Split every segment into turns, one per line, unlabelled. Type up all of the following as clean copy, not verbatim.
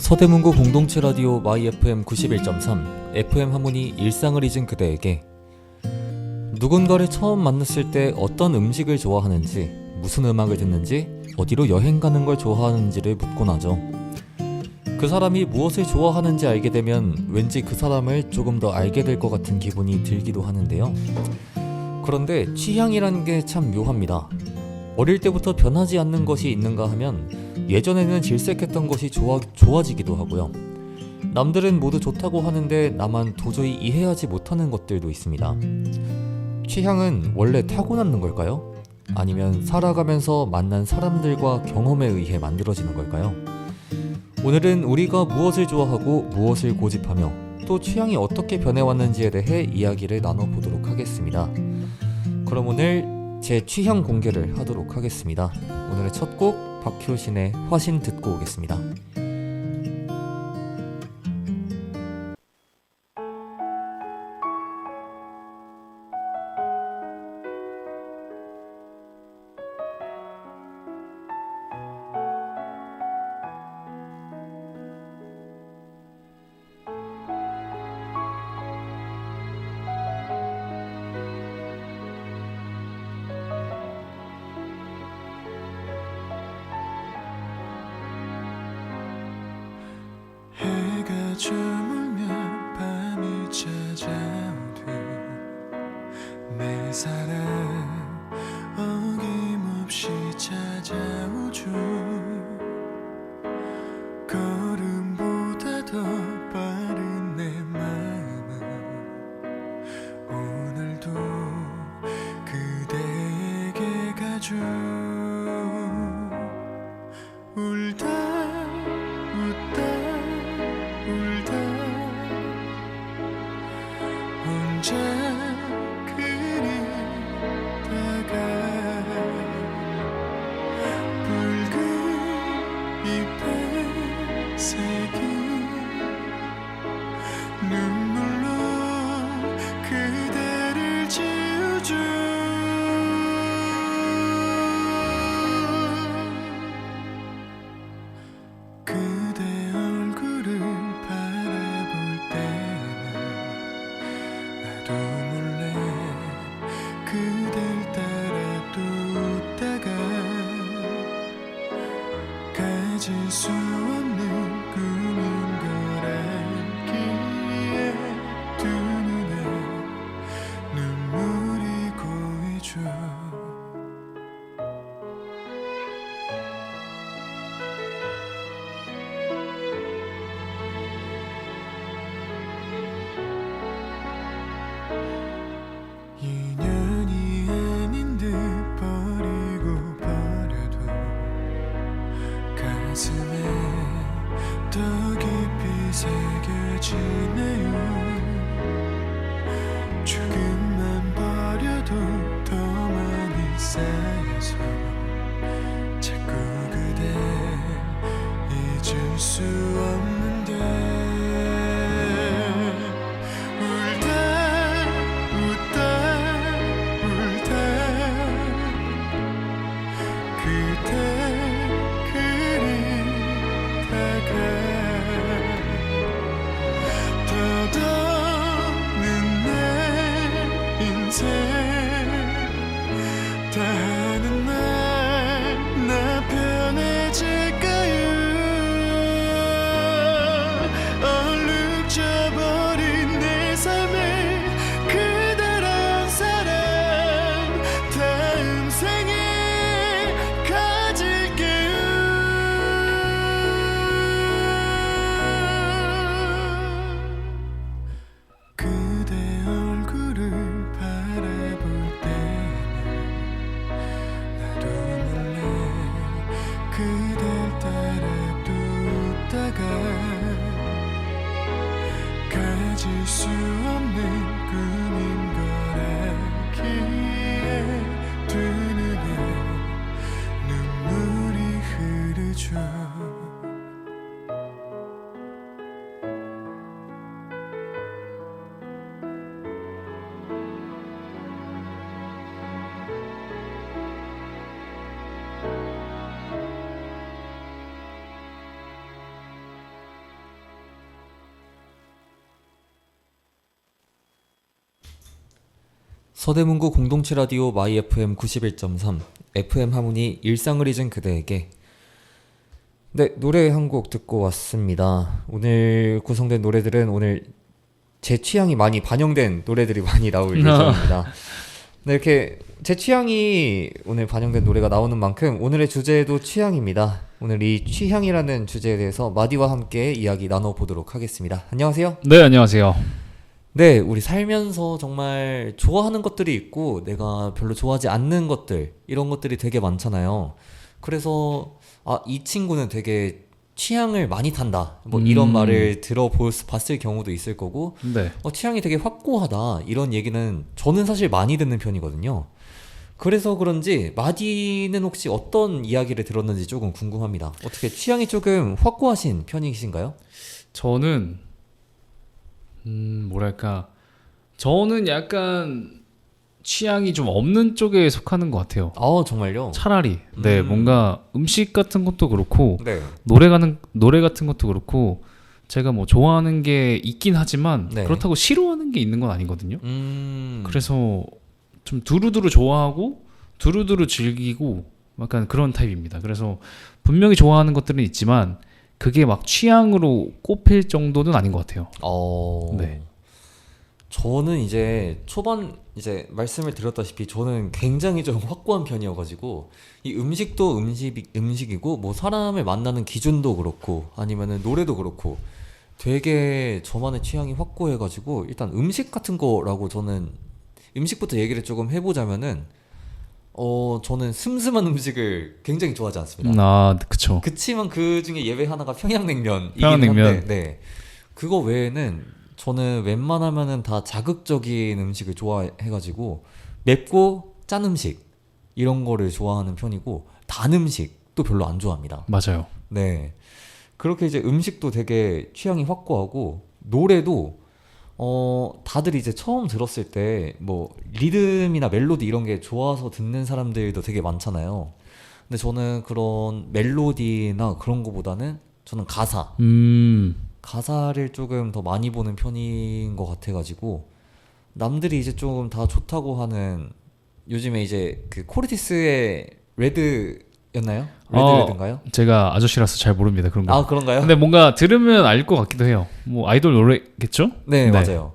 서대문구 공동체 라디오 마이 FM 91.3 FM 하모니 일상을 잊은 그대에게 누군가를 처음 만났을 때 어떤 음식을 좋아하는지, 무슨 음악을 듣는지, 어디로 여행 가는 걸 좋아하는지를 묻곤 하죠. 그 사람이 무엇을 좋아하는지 알게 되면 왠지 그 사람을 조금 더 알게 될 것 같은 기분이 들기도 하는데요. 그런데 취향이란 게 참 묘합니다. 어릴 때부터 변하지 않는 것이 있는가 하면 예전에는 질색했던 것이 좋아지기도 하고요. 남들은 모두 좋다고 하는데 나만 도저히 이해하지 못하는 것들도 있습니다. 취향은 원래 타고났는 걸까요? 아니면 살아가면서 만난 사람들과 경험에 의해 만들어지는 걸까요? 오늘은 우리가 무엇을 좋아하고 무엇을 고집하며 또 취향이 어떻게 변해왔는지에 대해 이야기를 나눠보도록 하겠습니다. 그럼 오늘 제 취향 공개를 하도록 하겠습니다. 오늘의 첫 곡 박효신의 화신 듣고 오겠습니다.
해가 저물면 밤이 찾아오듯 내 사랑 어김없이 찾아오죠. 걸음보다 더 빠른 내 마음은 오늘도 그대에게 가죠. 울다 웃다 울다 혼자 그리다가 붉은 잎에 새긴 눈물로 그대를 지우죠. 그대 얼굴을 바라볼 때는 나도 몰래 그댈 따라 또 웃다가 가질 수 없는 꿈인 걸 알기에 두 눈에 눈물이 고이죠. 인연이 아닌 듯 버리고 버려도 가슴에 더 깊이 새겨지네요. 조금만 버려도 더 많이 쌓여서 자꾸 그댈 잊을 수 없는데 울다 웃다 울다 그대 그리다가 더더는 내 인생 다하는 날 나 편해질까요? 얼룩져버린 내 삶에 그대란 사랑 다음 생에 가질게요. 그대 얼굴을 바라볼 때는 나도 몰래 그댈 따라 또 웃다가 가질 수 없는 꿈인 걸 알기에 두 눈에 눈물이 흐르죠.
서대문구 공동체 라디오 마이 FM 91.3 FM 하모니 일상을 잊은 그대에게. 네, 노래 한 곡 듣고 왔습니다. 오늘 구성된 노래들은 오늘 제 취향이 많이 반영된 노래들이 많이 나올 예정입니다. 네, 이렇게 제 취향이 오늘 반영된 노래가 나오는 만큼 오늘의 주제도 취향입니다. 오늘 이 취향이라는 주제에 대해서 마디와 함께 이야기 나눠보도록 하겠습니다. 안녕하세요.
네, 안녕하세요.
네, 우리 살면서 정말 좋아하는 것들이 있고 내가 별로 좋아하지 않는 것들, 이런 것들이 되게 많잖아요. 그래서 이 친구는 되게 취향을 많이 탄다, 뭐 이런 말을 봤을 경우도 있을 거고,
네.
취향이 되게 확고하다, 이런 얘기는 저는 사실 많이 듣는 편이거든요. 그래서 그런지 마디는 혹시 어떤 이야기를 들었는지 조금 궁금합니다. 어떻게 취향이 조금 확고하신 편이신가요?
저는 뭐랄까, 저는 약간 취향이 좀 없는 쪽에 속하는 것 같아요.
정말요?
차라리 네, 뭔가 음식 같은 것도 그렇고
네.
노래 같은 것도 그렇고 제가 뭐 좋아하는 게 있긴 하지만
네.
그렇다고 싫어하는 게 있는 건 아니거든요.
그래서
그래서 좀 두루두루 좋아하고 두루두루 즐기고 약간 그런 타입입니다. 그래서 분명히 좋아하는 것들은 있지만 그게 막 취향으로 꼽힐 정도는 아닌 것 같아요. 네.
저는 이제 초반 이제 말씀을 드렸다시피 저는 굉장히 좀 확고한 편이어가지고 이 음식도 음식이고 뭐 사람을 만나는 기준도 그렇고 아니면은 노래도 그렇고 되게 저만의 취향이 확고해가지고 일단 음식 같은 거라고 저는 음식부터 얘기를 조금 해보자면은 저는 슴슴한 음식을 굉장히 좋아하지 않습니다.
그쵸.
그치만 그 중에 예외 하나가 평양냉면이긴
평양냉면.
한데, 네. 그거 외에는 저는 웬만하면은 다 자극적인 음식을 좋아해가지고 맵고 짠 음식 이런 거를 좋아하는 편이고 단 음식도 별로 안 좋아합니다.
맞아요.
네. 그렇게 이제 음식도 되게 취향이 확고하고 노래도 다들 이제 처음 들었을 때 뭐 리듬이나 멜로디 이런 게 좋아서 듣는 사람들도 되게 많잖아요. 근데 저는 그런 멜로디나 그런 거보다는 저는 가사를 조금 더 많이 보는 편인 것 같아가지고 남들이 이제 좀 다 좋다고 하는 요즘에 이제 그 코르티스의 레드였나요? 레드인가요?
제가 아저씨라서 잘 모릅니다. 그런 거.
그런가요?
근데 뭔가 들으면 알 것 같기도 해요. 뭐 아이돌 노래겠죠?
네, 맞아요.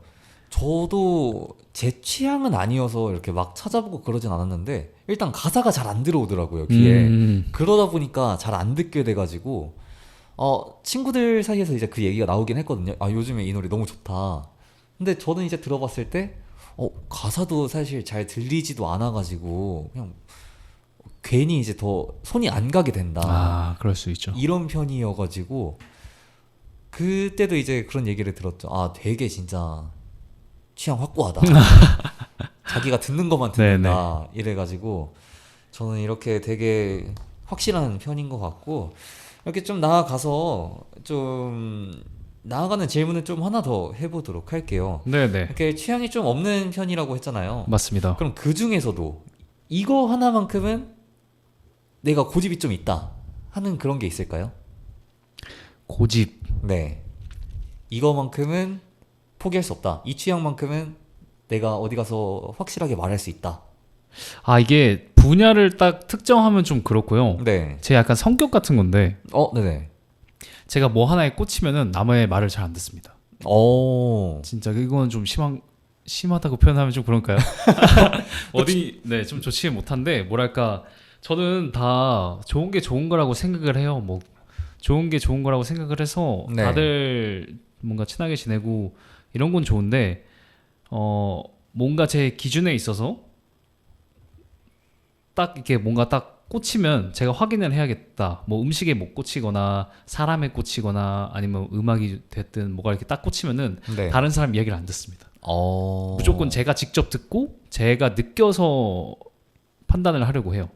저도 제 취향은 아니어서 이렇게 막 찾아보고 그러진 않았는데 일단 가사가 잘 안 들어오더라고요, 귀에. 그러다 보니까 잘 안 듣게 돼가지고 친구들 사이에서 이제 그 얘기가 나오긴 했거든요. 요즘에 이 노래 너무 좋다. 근데 저는 이제 들어봤을 때 가사도 사실 잘 들리지도 않아가지고 그냥 괜히 이제 더 손이 안 가게 된다.
그럴 수 있죠.
이런 편이어가지고 그때도 이제 그런 얘기를 들었죠. 되게 진짜 취향 확고하다. 자기가 듣는 것만 듣는다. 이래가지고 저는 이렇게 되게 확실한 편인 것 같고 이렇게 좀 나아가는 질문을 좀 하나 더 해보도록 할게요.
네네.
이렇게 취향이 좀 없는 편이라고 했잖아요.
맞습니다.
그럼 그 중에서도 이거 하나만큼은 내가 고집이 좀 있다 하는 그런 게 있을까요?
고집.
네. 이거만큼은 포기할 수 없다. 이 취향만큼은 내가 어디 가서 확실하게 말할 수 있다.
이게 분야를 딱 특정하면 좀 그렇고요.
네.
제 약간 성격 같은 건데
네네.
제가 뭐 하나에 꽂히면은 남의 말을 잘 안 듣습니다. 진짜 이건 좀 심하다고 표현하면 좀 그런가요? 좀 좋지 못한데 뭐랄까 저는 다 좋은 게 좋은 거라고 생각을 해요. 뭐 좋은 게 좋은 거라고 생각을 해서
네.
다들 뭔가 친하게 지내고 이런 건 좋은데 뭔가 제 기준에 있어서 딱 이렇게 뭔가 딱 꽂히면 제가 확인을 해야겠다. 뭐 음식에 못 꽂히거나 사람에 꽂히거나 아니면 음악이 됐든 뭐가 이렇게 딱 꽂히면은
네.
다른 사람 이야기를 안 듣습니다. 무조건 제가 직접 듣고 제가 느껴서 판단을 하려고 해요.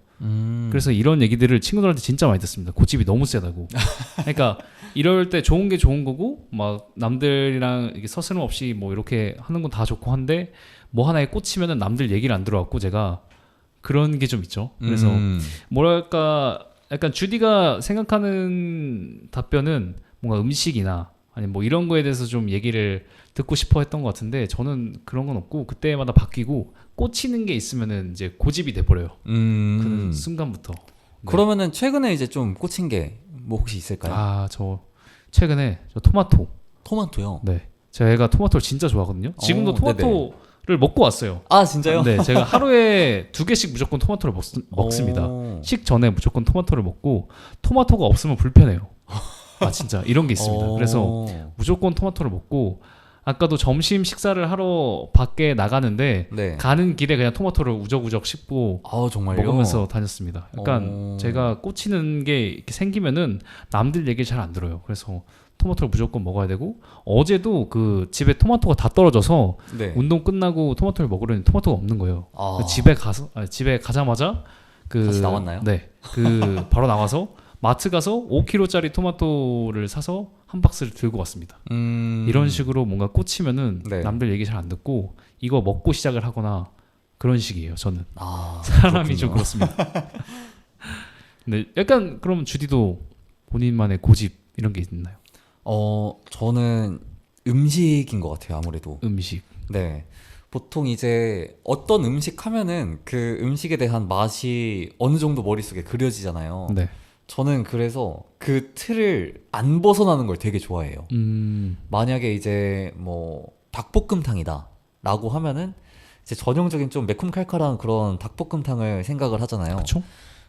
그래서 이런 얘기들을 친구들한테 진짜 많이 듣습니다. 고집이 너무 세다고. 그러니까 이럴 때 좋은 게 좋은 거고 막 남들이랑 이렇게 서스럼 없이 뭐 이렇게 하는 건 다 좋고 한데 뭐 하나에 꽂히면은 남들 얘기를 안 들어왔고 제가 그런 게 좀 있죠. 그래서 뭐랄까 약간 주디가 생각하는 답변은 뭔가 음식이나 아니 뭐 이런 거에 대해서 좀 얘기를 듣고 싶어 했던 것 같은데 저는 그런 건 없고 그때마다 바뀌고 꽂히는 게 있으면은 이제 고집이 돼버려요. 그 순간부터. 네.
그러면은 최근에 이제 좀 꽂힌 게 뭐 혹시 있을까요?
아, 저 최근에 저 토마토.
토마토요.
네. 제가 토마토를 진짜 좋아하거든요. 지금도 토마토를 먹고 왔어요.
아 진짜요?
네, 제가 하루에 2개씩 무조건 토마토를 먹습니다. 식전에 무조건 토마토를 먹고 토마토가 없으면 불편해요. 아 진짜 이런 게 있습니다. 그래서 무조건 토마토를 먹고 아까도 점심 식사를 하러 밖에 나가는데
네.
가는 길에 그냥 토마토를 우적우적 씹고
아 정말요?
먹으면서 다녔습니다. 약간 제가 꽂히는 게 이렇게 생기면은 남들 얘기 잘 안 들어요. 그래서 토마토를 무조건 먹어야 되고 어제도 그 집에 토마토가 다 떨어져서
네.
운동 끝나고 토마토를 먹으려니 토마토가 없는 거예요.
아.
집에 가자마자
다시 나왔나요?
네, 그 바로 나와서 마트 가서 5kg짜리 토마토를 사서 한 박스를 들고 왔습니다. 이런 식으로 뭔가 꽂히면은
네.
남들 얘기 잘 안 듣고 이거 먹고 시작을 하거나 그런 식이에요. 저는
아,
사람이 좀 그렇습니다. 네, 약간 그럼 주디도 본인만의 고집 이런 게 있나요?
저는 음식인 것 같아요. 아무래도.
음식.
네. 보통 이제 어떤 음식 하면은 그 음식에 대한 맛이 어느 정도 머릿속에 그려지잖아요.
네.
저는 그래서 그 틀을 안 벗어나는 걸 되게 좋아해요. 만약에 이제 뭐 닭볶음탕이다 라고 하면은 이제 전형적인 좀 매콤칼칼한 그런 닭볶음탕을 생각을 하잖아요.
그렇죠?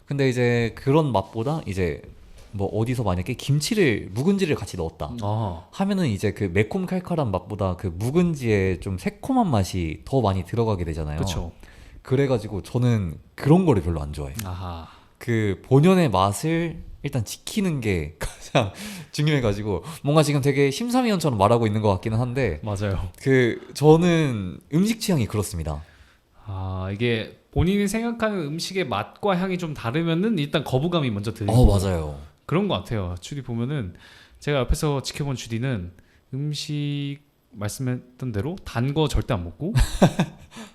근데 이제 그런 맛보다 이제 뭐 어디서 만약에 묵은지를 같이 넣었다 하면은 이제 그 매콤칼칼한 맛보다 그 묵은지의 좀 새콤한 맛이 더 많이 들어가게 되잖아요.
그렇죠.
그래가지고 저는 그런 거를 별로 안 좋아해요.
아하.
그 본연의 맛을 일단 지키는 게 가장 중요해가지고 뭔가 지금 되게 심사위원처럼 말하고 있는 것 같기는 한데
맞아요.
그 저는 음식 취향이 그렇습니다.
아, 이게 본인이 생각하는 음식의 맛과 향이 좀 다르면은 일단 거부감이 먼저 들고
맞아요.
그런 것 같아요. 주디 보면은 제가 옆에서 지켜본 주디는 음식 말씀했던 대로 단 거 절대 안 먹고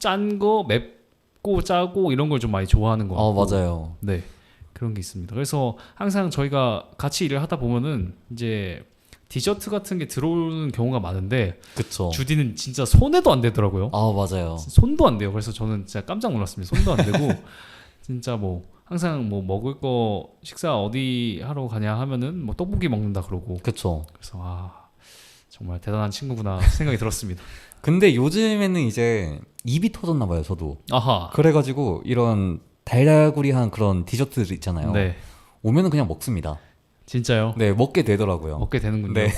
짠 거 맵고 짜고 이런 걸 좀 많이 좋아하는 것 같고
맞아요.
네, 그런 게 있습니다. 그래서 항상 저희가 같이 일을 하다 보면은 이제 디저트 같은 게 들어오는 경우가 많은데
그쵸.
주디는 진짜 손에도 안 되더라고요.
맞아요.
손도 안 돼요. 그래서 저는 진짜 깜짝 놀랐습니다. 손도 안 되고 진짜 뭐 항상 뭐 먹을 거 식사 어디 하러 가냐 하면은 뭐 떡볶이 먹는다 그러고
그쵸.
그래서 정말 대단한 친구구나 생각이 들었습니다.
근데 요즘에는 이제 입이 터졌나 봐요, 저도.
아하.
그래가지고 이런 달달구리한 그런 디저트들 있잖아요.
네.
오면은 그냥 먹습니다.
진짜요?
네, 먹게 되더라고요.
먹게 되는군요.
네.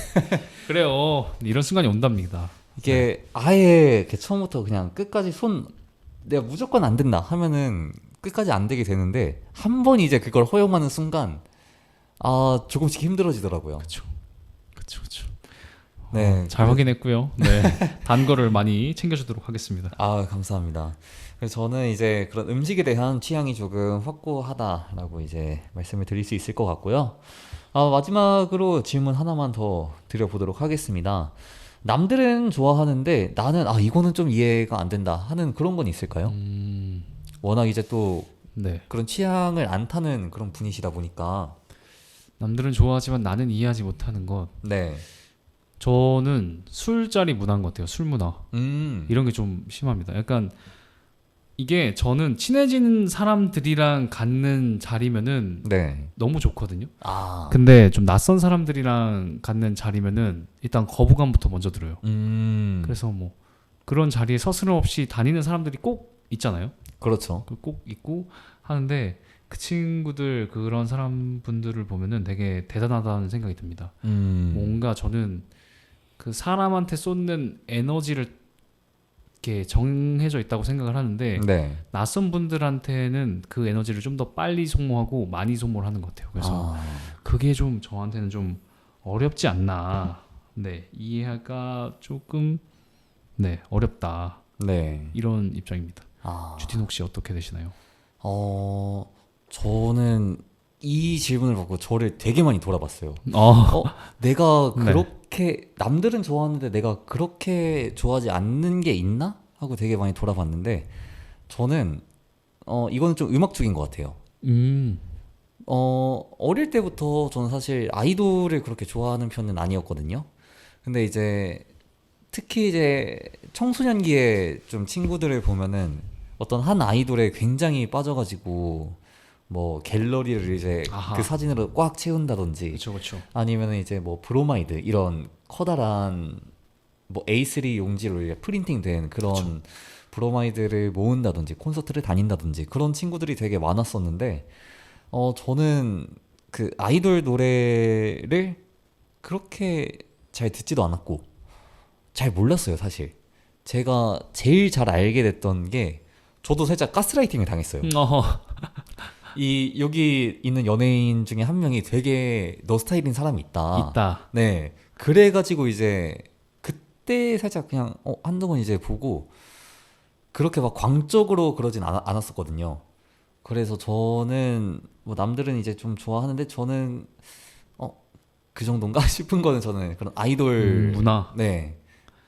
그래요. 이런 순간이 온답니다.
이게 아예 이렇게 처음부터 그냥 끝까지 내가 무조건 안 된다 하면은 끝까지 안 되게 되는데 한 번 이제 그걸 허용하는 순간 조금씩 힘들어지더라고요.
그렇죠.
네,
잘 확인했고요. 네, 단 거를 많이 챙겨주도록 하겠습니다.
감사합니다. 그래서 저는 이제 그런 음식에 대한 취향이 조금 확고하다라고 이제 말씀을 드릴 수 있을 것 같고요. 마지막으로 질문 하나만 더 드려보도록 하겠습니다. 남들은 좋아하는데 나는 이거는 좀 이해가 안 된다 하는 그런 건 있을까요? 워낙 이제 또
네.
그런 취향을 안 타는 그런 분이시다 보니까.
남들은 좋아하지만 나는 이해하지 못하는 것.
네.
저는 술자리 문화인 것 같아요. 술 문화. 이런 게 좀 심합니다. 약간 이게 저는 친해진 사람들이랑 갖는 자리면은
네.
너무 좋거든요. 근데 좀 낯선 사람들이랑 갖는 자리면은 일단 거부감부터 먼저 들어요. 그래서 뭐 그런 자리에 서스럼없이 다니는 사람들이 꼭 있잖아요.
그렇죠.
꼭 있고 하는데 그 친구들 그런 사람분들을 보면은 되게 대단하다는 생각이 듭니다. 뭔가 저는 그 사람한테 쏟는 에너지를 이렇게 정해져 있다고 생각을 하는데
네.
낯선 분들한테는 그 에너지를 좀 더 빨리 소모하고 많이 소모를 하는 것 같아요. 그래서 그게 좀 저한테는 좀 어렵지 않나. 네, 이해가 조금 어렵다.
네.
이런 입장입니다. 주틴 혹시 어떻게 되시나요?
저는 이 질문을 받고 저를 되게 많이 돌아봤어요. 내가
네.
그렇게 남들은 좋아하는데 내가 그렇게 좋아하지 않는 게 있나? 하고 되게 많이 돌아봤는데 저는 이거는 좀 음악 쪽인 것 같아요. 어릴 때부터 저는 사실 아이돌을 그렇게 좋아하는 편은 아니었거든요. 근데 이제 특히 이제 청소년기에 좀 친구들을 보면은 어떤 한 아이돌에 굉장히 빠져가지고 뭐 갤러리를 이제
아하.
그 사진으로 꽉 채운다든지
그렇죠.
아니면 이제 뭐 브로마이드 이런 커다란 뭐 A3 용지로 이제 프린팅된 그런 브로마이드를 모은다든지 콘서트를 다닌다든지 그런 친구들이 되게 많았었는데 저는 그 아이돌 노래를 그렇게 잘 듣지도 않았고 잘 몰랐어요 사실. 제가 제일 잘 알게 됐던 게 저도 살짝 가스라이팅을 당했어요.
어허.
이 여기 있는 연예인 중에 한 명이 되게 너 스타일인 사람이 있다.
있다.
네. 그래가지고 이제 그때 살짝 그냥 한두 번 이제 보고 그렇게 막 광적으로 그러진 않았었거든요. 그래서 저는 뭐 남들은 이제 좀 좋아하는데 저는 그 정도인가 싶은 거는 저는 그런 아이돌
문화.
네.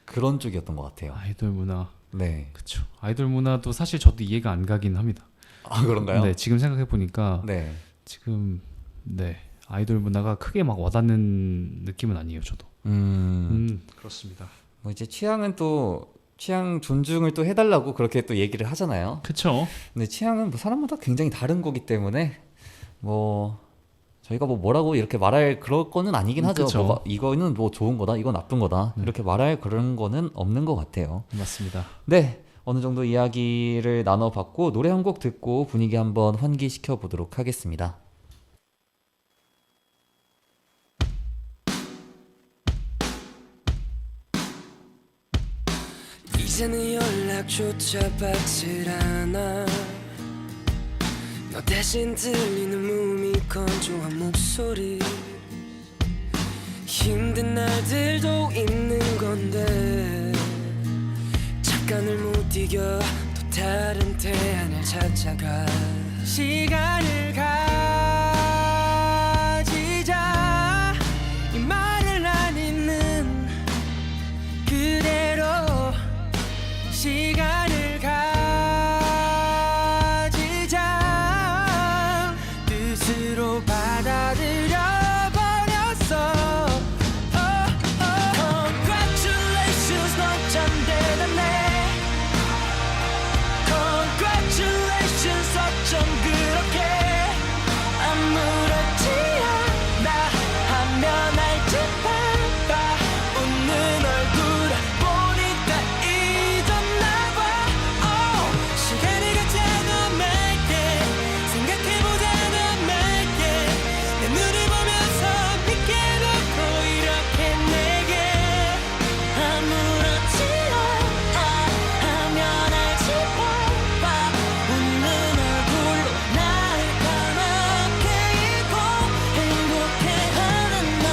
그런 쪽이었던 것 같아요.
아이돌 문화.
네.
그쵸. 아이돌 문화도 사실 저도 이해가 안 가긴 합니다.
아 그런가요?
네, 지금 생각해 보니까
네.
지금 네 아이돌 문화가 크게 막 와닿는 느낌은 아니에요, 저도. 그렇습니다.
뭐 이제 취향은 또 취향 존중을 또 해달라고 그렇게 또 얘기를 하잖아요.
그쵸.
근데 취향은 뭐 사람마다 굉장히 다른 거기 때문에 뭐 저희가 뭐 뭐라고 이렇게 말할 그럴 거는 아니긴 하죠.
그쵸.
뭐가 이거는 뭐 좋은 거다, 이건 나쁜 거다 이렇게 말할 그런 거는 없는 것 같아요.
맞습니다.
네, 어느 정도 이야기를 나눠봤고 노래 한 곡 듣고 분위기 한번 환기시켜 보도록 하겠습니다.
이제는 연락조차 받질 않아. 너 대신 들리는 몸이 건조한 목소리. 힘든 날들도 있는 건데 잠깐을 못 이겨 또 다른 태안을 찾아가. 시간을 가지자. 이 말을 안 잊는 그대로 시간을 가지자. 뜻으로 받아들여 버렸어. Congratulations, 넌 참 대단해. Congratulations, 어쩜 그렇게 아무렇지 않아 하면 알지 봐봐. 웃는 얼굴 보니까 잊었나봐. 시간이 가잖아 말게. 생각해보자는 말게. 내 눈을 보면서 믿게 놓고 이렇게 내게 아무렇지 않아 하면 알지 봐봐. 웃는 얼굴로 날 까맣게 잊고 행복해하는 넌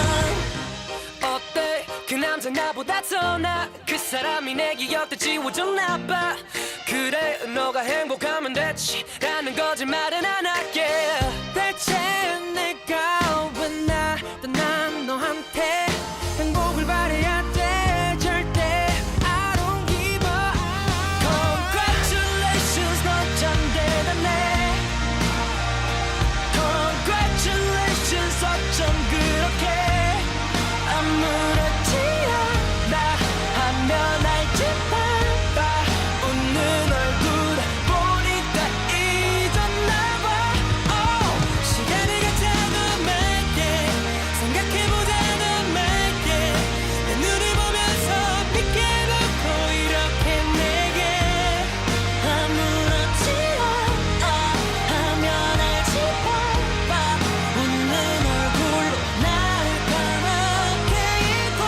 어때? 그 남자 나보다 더 나아. 그 사람이 내 기억도 지워줬나봐. 그래 너가 행복하면 됐지 라는 거짓말은 안 할게. 대체 내가 왜 날 떠난 너한테 행복을 바래야 돼. 절대 I don't give up. Congratulations, 넌 참 대단해. Congratulations, 어쩜 그렇게 아무렇지 않아 하면 알지 봐봐. 웃는 얼굴 보니까 잊었나봐. 시간을 가자는 말게. 생각해보자는 말게. 내 눈을 보면서 믿게 놓고 이렇게 내게 아무렇지 않아 하면 알지 봐봐. 웃는 얼굴로 날 까맣게 잊고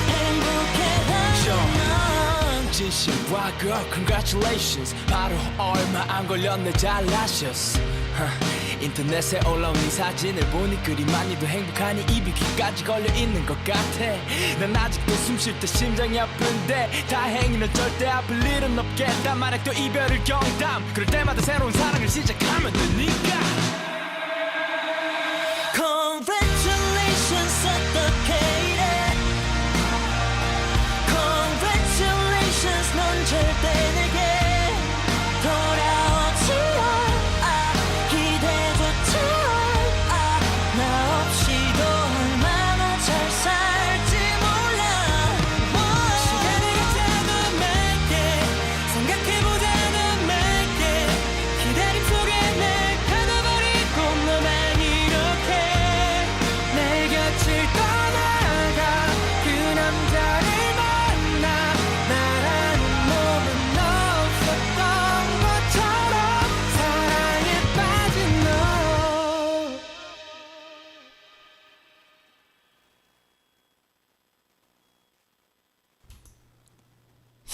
행복해하는 넌 진심과 girl congratulations. 바로 얼마 안 걸렸네 잘나셨어. 인터넷에 올라온 네 사진을 보니 그리 많이도 행복하니 입이 귀까지 걸려있는 것 같아. 난 아직도 숨 쉴 때 심장이 아픈데 다행히 넌 절대 아플 일은 없겠다. 만약 또 이별을 경담 그럴 때마다 새로운 사랑을 시작하면 되니까. Congratulations, 어떻게 이래. Congratulations, 넌 절대 내게 돌아오지 않아. 기대조차 않아. 나 없이도 얼마나 잘 살지 몰라.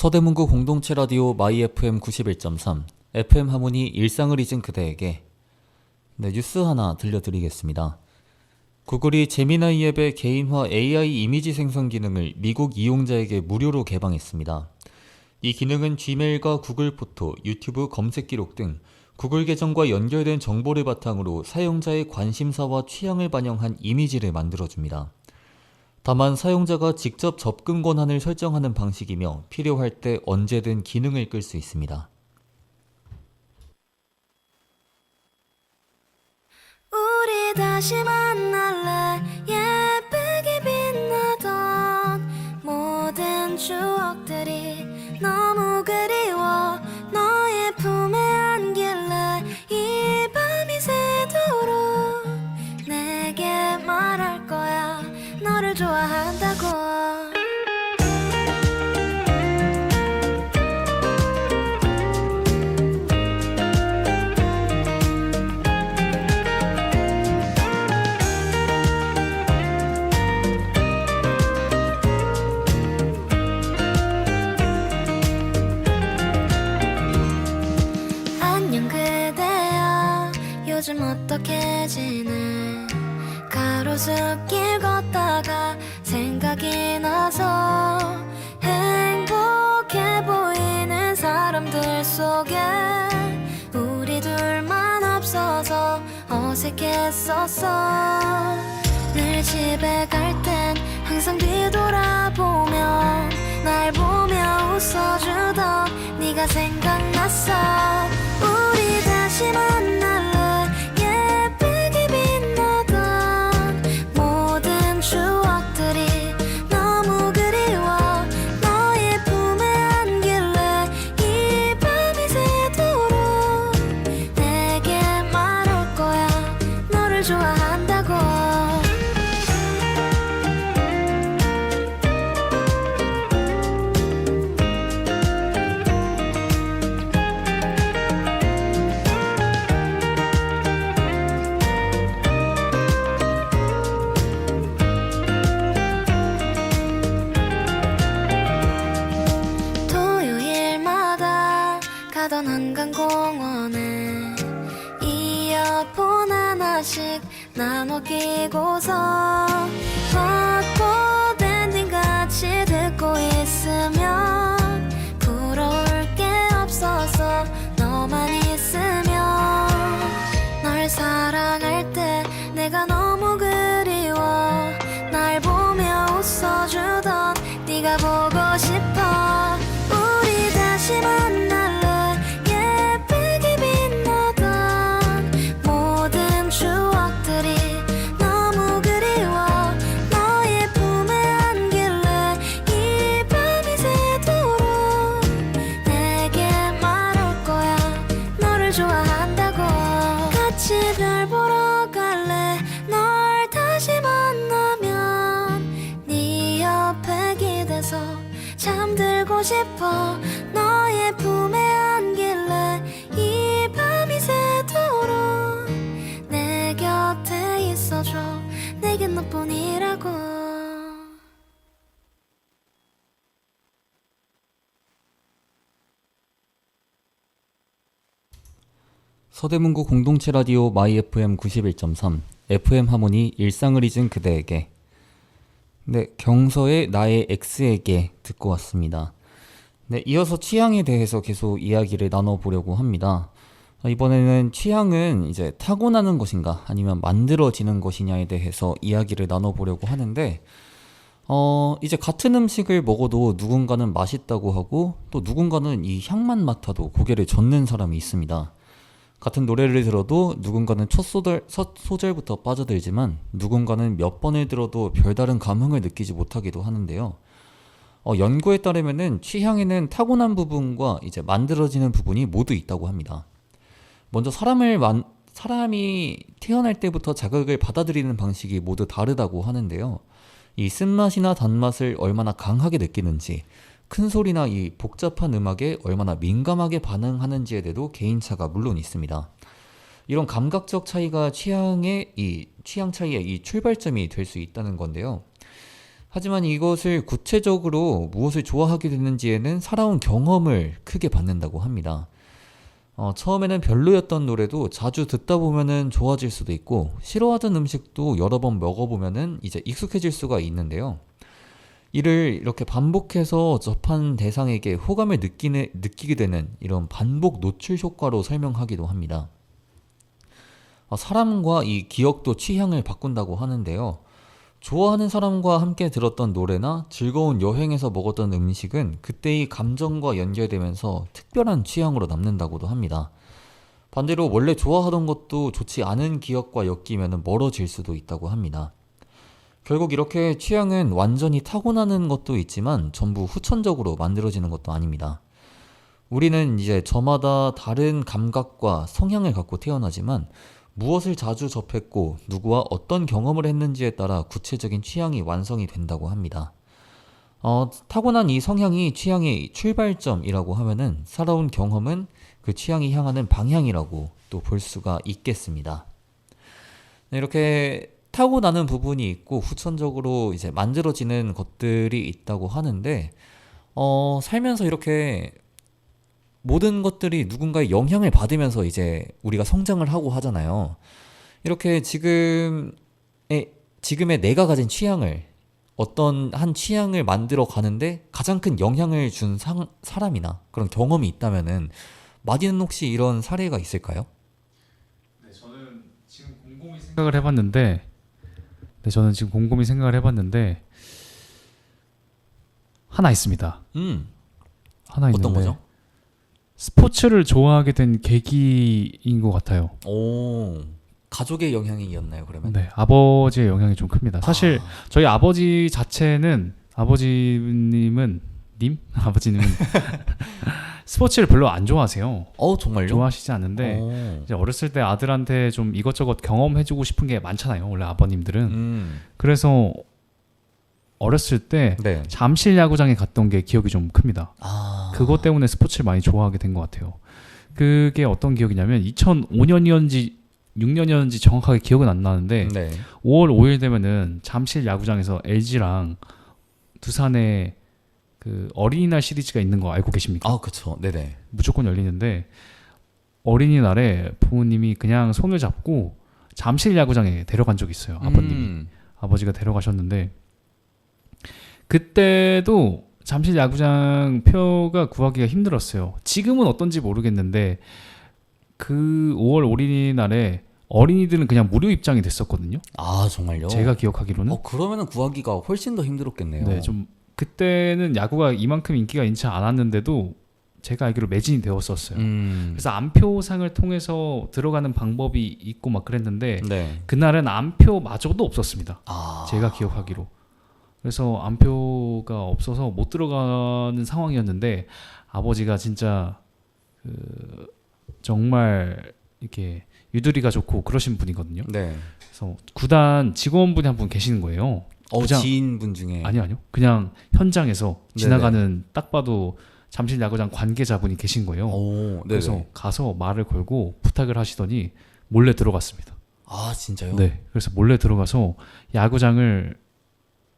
서대문구 공동체 라디오 마이 FM 91.3 FM 하모니 일상을 잊은 그대에게 네, 뉴스 하나 들려드리겠습니다. 구글이 제미나이 앱의 개인화 AI 이미지 생성 기능을 미국 이용자에게 무료로 개방했습니다. 이 기능은 지메일과 구글 포토, 유튜브 검색 기록 등 구글 계정과 연결된 정보를 바탕으로 사용자의 관심사와 취향을 반영한 이미지를 만들어줍니다. 다만 사용자가 직접 접근 권한을 설정하는 방식이며 필요할 때 언제든 기능을 끌 수 있습니다.
우리 다시 만날래 예쁘게 빛나던 모든 추억들이 너무 그리워 너의 품에 안길래 이 밤이 새도록 내게 말할 거야 너를 좋아한다고 안녕 그대야 요즘 어떻게 지내 가로수길 걷다가 생각이 나서 행복해 보이는 사람들 속에 우리 둘만 없어서 어색했었어 늘 집에 갈 땐 항상 뒤돌아보며 날 보며 웃어주던 네가 생각났어 우리 다시 만날래 예쁘게 빛나던 모든 추억들이 너무 그리워 너의 품에 안길래 이 밤이 새도록 내게 말할 거야 너를 좋아한다고 토요일마다 가던 한강공원에 이어폰 하나씩 나눠 끼고서 벚꽃 엔딩 같이 듣고 있으면 부러울 게 없어서 너만 있으면 널 사랑할 때 내가 너무 그리워 날 보며 웃어주던 네가 보고 싶어 우리 다시 만날래 예쁘게 빛나던 모든 추억들이 너무 그리워 너의 품에 안길래 이 밤이 새도록 내게 말할 거야 너를 좋아한다고 같이 별 보러 갈래 널 다시 만나면 네 옆에 기대서 잠들고 싶어 너의 품에 안길래 이 밤이 새도록 내 곁에 있어줘 내겐 너뿐이라고
서대문구 공동체 라디오 마이 FM 91.3 FM 하모니 일상을 잊은 그대에게 네, 경서의 나의 X에게 듣고 왔습니다. 네, 이어서 취향에 대해서 계속 이야기를 나눠보려고 합니다. 이번에는 취향은 이제 타고나는 것인가 아니면 만들어지는 것이냐에 대해서 이야기를 나눠보려고 하는데 이제 같은 음식을 먹어도 누군가는 맛있다고 하고 또 누군가는 이 향만 맡아도 고개를 젓는 사람이 있습니다. 같은 노래를 들어도 누군가는 첫 소절부터 빠져들지만 누군가는 몇 번을 들어도 별다른 감흥을 느끼지 못하기도 하는데요. 연구에 따르면은 취향에는 타고난 부분과 이제 만들어지는 부분이 모두 있다고 합니다. 먼저 사람이 태어날 때부터 자극을 받아들이는 방식이 모두 다르다고 하는데요. 이 쓴맛이나 단맛을 얼마나 강하게 느끼는지, 큰 소리나 이 복잡한 음악에 얼마나 민감하게 반응하는지에 대해도 개인차가 물론 있습니다. 이런 감각적 차이가 취향 차이의 이 출발점이 될 수 있다는 건데요. 하지만 이것을 구체적으로 무엇을 좋아하게 됐는지에는 살아온 경험을 크게 받는다고 합니다. 처음에는 별로였던 노래도 자주 듣다 보면은 좋아질 수도 있고, 싫어하던 음식도 여러 번 먹어보면은 이제 익숙해질 수가 있는데요. 이를 이렇게 반복해서 접한 대상에게 호감을 느끼게 되는 이런 반복 노출 효과로 설명하기도 합니다. 사람과 이 기억도 취향을 바꾼다고 하는데요. 좋아하는 사람과 함께 들었던 노래나 즐거운 여행에서 먹었던 음식은 그때의 감정과 연결되면서 특별한 취향으로 남는다고도 합니다. 반대로 원래 좋아하던 것도 좋지 않은 기억과 엮이면 멀어질 수도 있다고 합니다. 결국 이렇게 취향은 완전히 타고나는 것도 있지만 전부 후천적으로 만들어지는 것도 아닙니다. 우리는 이제 저마다 다른 감각과 성향을 갖고 태어나지만 무엇을 자주 접했고 누구와 어떤 경험을 했는지에 따라 구체적인 취향이 완성이 된다고 합니다. 타고난 이 성향이 취향의 출발점이라고 하면은 살아온 경험은 그 취향이 향하는 방향이라고 또 볼 수가 있겠습니다. 네, 이렇게 타고나는 부분이 있고 후천적으로 이제 만들어지는 것들이 있다고 하는데, 살면서 이렇게 모든 것들이 누군가의 영향을 받으면서 이제 우리가 성장을 하고 하잖아요. 이렇게 지금의 내가 가진 취향을, 어떤 한 취향을 만들어 가는데 가장 큰 영향을 준 사람이나 그런 경험이 있다면은 마디는 혹시 이런 사례가 있을까요?
네, 저는 지금 곰곰이 생각을 해봤는데 하나 있습니다. 하나 있는데
어떤 거죠?
스포츠를 좋아하게 된 계기인 것 같아요.
오, 가족의 영향이었나요, 그러면?
네, 아버지의 영향이 좀 큽니다. 사실 저희 아버지 자체는 아버지님은 스포츠를 별로 안 좋아하세요.
정말요?
좋아하시지 않는데 이제 어렸을 때 아들한테 좀 이것저것 경험해주고 싶은 게 많잖아요. 원래 아버님들은. 그래서 어렸을 때
네.
잠실 야구장에 갔던 게 기억이 좀 큽니다. 그것 때문에 스포츠를 많이 좋아하게 된 것 같아요. 그게 어떤 기억이냐면 2005년이었는지 6년이었는지 정확하게 기억은 안 나는데
네.
5월 5일 되면은 잠실 야구장에서 LG랑 두산의 그 어린이날 시리즈가 있는 거 알고 계십니까?
그쵸. 네네.
무조건 열리는데 어린이날에 부모님이 그냥 손을 잡고 잠실 야구장에 데려간 적이 있어요. 아버님이. 아버지가 데려가셨는데 그때도 잠실 야구장 표가 구하기가 힘들었어요. 지금은 어떤지 모르겠는데 그 5월 어린이날에 어린이들은 그냥 무료 입장이 됐었거든요.
정말요?
제가 기억하기로는.
그러면은 구하기가 훨씬 더 힘들었겠네요.
네, 좀 그때는 야구가 이만큼 인기가 있지 않았는데도 제가 알기로 매진이 되었었어요. 그래서 안표상을 통해서 들어가는 방법이 있고 막 그랬는데
네.
그날은 안표마저도 없었습니다. 제가 기억하기로. 그래서 안표가 없어서 못 들어가는 상황이었는데 아버지가 진짜 정말 이렇게 유두리가 좋고 그러신 분이거든요.
네.
그래서 구단 직원분이 한 분 계시는 거예요.
지인분 중에.
아니요. 그냥 현장에서 지나가는 딱 봐도 잠실 야구장 관계자분이 계신 거예요. 그래서 가서 말을 걸고 부탁을 하시더니 몰래 들어갔습니다.
진짜요?
네. 그래서 몰래 들어가서 야구장을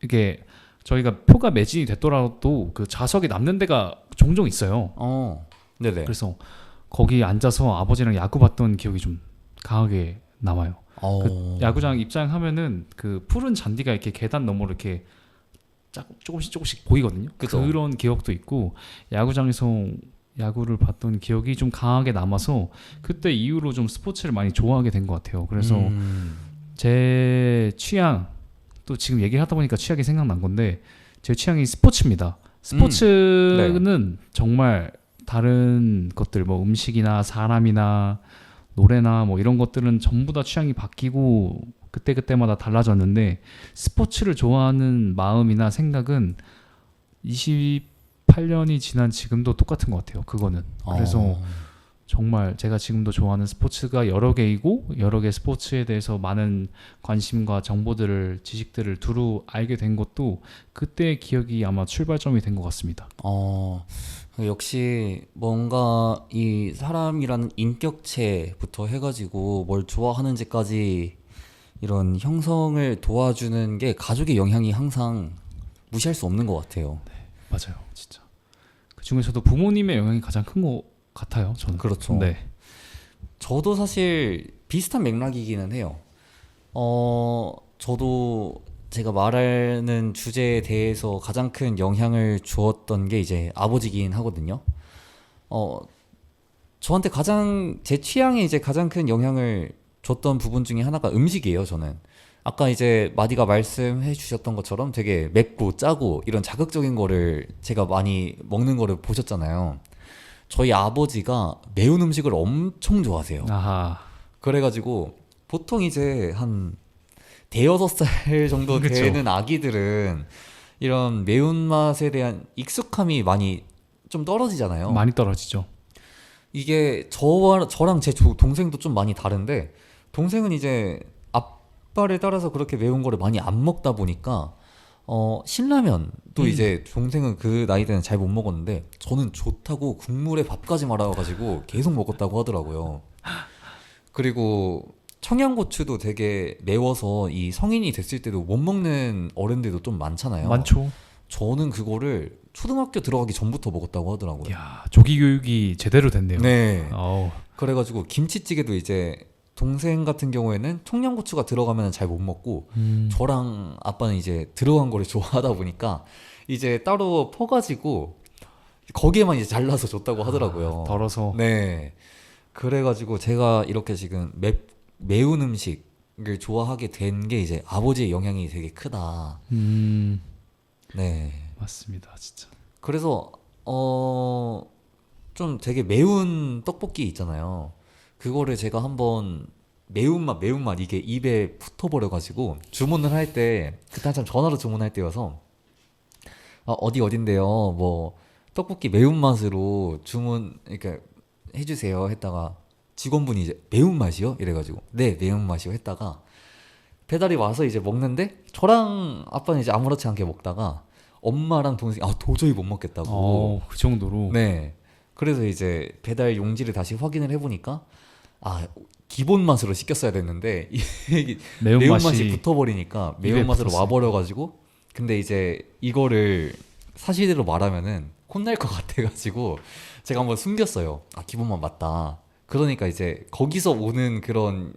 이게 저희가 표가 매진이 됐더라도 그 좌석이 남는 데가 종종 있어요.
네네.
그래서 거기 앉아서 아버지랑 야구 봤던 기억이 좀 강하게 남아요. 그 야구장 입장하면은 그 푸른 잔디가 이렇게 계단 너머로 이렇게 조금씩 보이거든요.
그쵸?
그런 기억도 있고 야구장에서 야구를 봤던 기억이 좀 강하게 남아서 그때 이후로 좀 스포츠를 많이 좋아하게 된 것 같아요. 그래서 제 취향 또 지금 얘기를 하다 보니까 취향이 생각난 건데 제 취향이 스포츠입니다. 스포츠는
네.
정말 다른 것들 뭐 음식이나 사람이나 노래나 뭐 이런 것들은 전부 다 취향이 바뀌고 그때그때마다 달라졌는데 스포츠를 좋아하는 마음이나 생각은 28년이 지난 지금도 똑같은 것 같아요. 그거는. 그래서 정말 제가 지금도 좋아하는 스포츠가 여러 개이고 여러 개 스포츠에 대해서 많은 관심과 정보들을 지식들을 두루 알게 된 것도 그때의 기억이 아마 출발점이 된 것 같습니다.
역시 뭔가 이 사람이라는 인격체부터 해가지고 뭘 좋아하는지까지 이런 형성을 도와주는 게 가족의 영향이 항상 무시할 수 없는 것 같아요.
맞아요, 진짜. 그 중에서도 부모님의 영향이 가장 큰 것 같아요. 저는.
그렇죠.
네.
저도 사실 비슷한 맥락이기는 해요. 저도 제가 말하는 주제에 대해서 가장 큰 영향을 주었던 게 이제 아버지긴 하거든요. 저한테 가장 제 취향에 이제 가장 큰 영향을 줬던 부분 중에 하나가 음식이에요. 저는 아까 이제 마디가 말씀해 주셨던 것처럼 되게 맵고 짜고 이런 자극적인 거를 제가 많이 먹는 거를 보셨잖아요. 저희 아버지가 매운 음식을 엄청 좋아하세요.
아하.
그래가지고 보통 이제 한 대여섯 살 정도
그쵸.
되는 아기들은 이런 매운맛에 대한 익숙함이 많이 좀 떨어지잖아요.
많이 떨어지죠.
이게 저랑 제 동생도 좀 많이 다른데, 동생은 이제 아빠를 따라서 그렇게 매운 거를 많이 안 먹다 보니까 신라면도 이제 동생은 그 나이 때는 잘 못 먹었는데 저는 좋다고 국물에 밥까지 말아가지고 계속 먹었다고 하더라고요. 그리고 청양고추도 되게 매워서 이 성인이 됐을 때도 못 먹는 어른들도 좀 많잖아요.
많죠.
저는 그거를 초등학교 들어가기 전부터 먹었다고 하더라고요.
야, 조기 교육이 제대로 됐네요.
네.
어우.
그래가지고 김치찌개도 이제 동생 같은 경우에는 청양고추가 들어가면 잘 못 먹고, 저랑 아빠는 이제 들어간 거를 좋아하다 보니까 이제 따로 퍼가지고 거기에만 이제 잘라서 줬다고 하더라고요.
덜어서.
네. 그래가지고 제가 이렇게 지금 매운 음식을 좋아하게 된 게 이제 아버지의 영향이 되게 크다. 네.
맞습니다, 진짜.
그래서 좀 되게 매운 떡볶이 있잖아요. 그거를 제가 한번 매운맛 이게 입에 붙어버려가지고 주문을 할 때, 그때 한참 전화로 주문할 때여서 어딘데요, 뭐 떡볶이 매운맛으로 주문 이렇게 해주세요 했다가 직원분이 이제 매운맛이요? 이래가지고 네 매운맛이요 했다가 배달이 와서 이제 먹는데 저랑 아빠는 이제 아무렇지 않게 먹다가 엄마랑 동생이 도저히 못 먹겠다고.
그 정도로.
네. 그래서 이제 배달 용지를 다시 확인을 해보니까 기본 맛으로 시켰어야 됐는데 매운맛이 붙어버리니까 매운맛으로
붙었어요.
와버려가지고, 근데 이제 이거를 사실대로 말하면은 혼날 것 같아가지고 제가 한번 숨겼어요. 기본맛 맞다. 그러니까 이제 거기서 오는 그런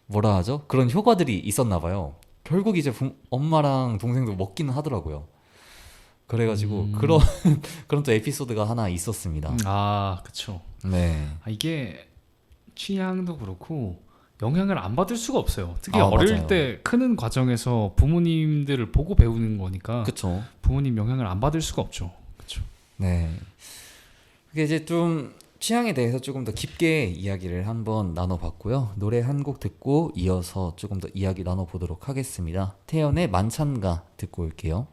뭐라 하죠? 그런 효과들이 있었나 봐요. 결국 이제 엄마랑 동생도 먹기는 하더라고요. 그래가지고 그런 또 에피소드가 하나 있었습니다.
그쵸.
네.
이게 취향도 그렇고 영향을 안 받을 수가 없어요. 특히
아,
어릴
맞아요.
때 크는 과정에서 부모님들을 보고 배우는 거니까
그쵸.
부모님 영향을 안 받을 수가 없죠. 그쵸.
네. 그게 이제 좀 취향에 대해서 조금 더 깊게 이야기를 한번 나눠봤고요. 노래 한 곡 듣고 이어서 조금 더 이야기 나눠보도록 하겠습니다. 태연의 만찬가 듣고 올게요.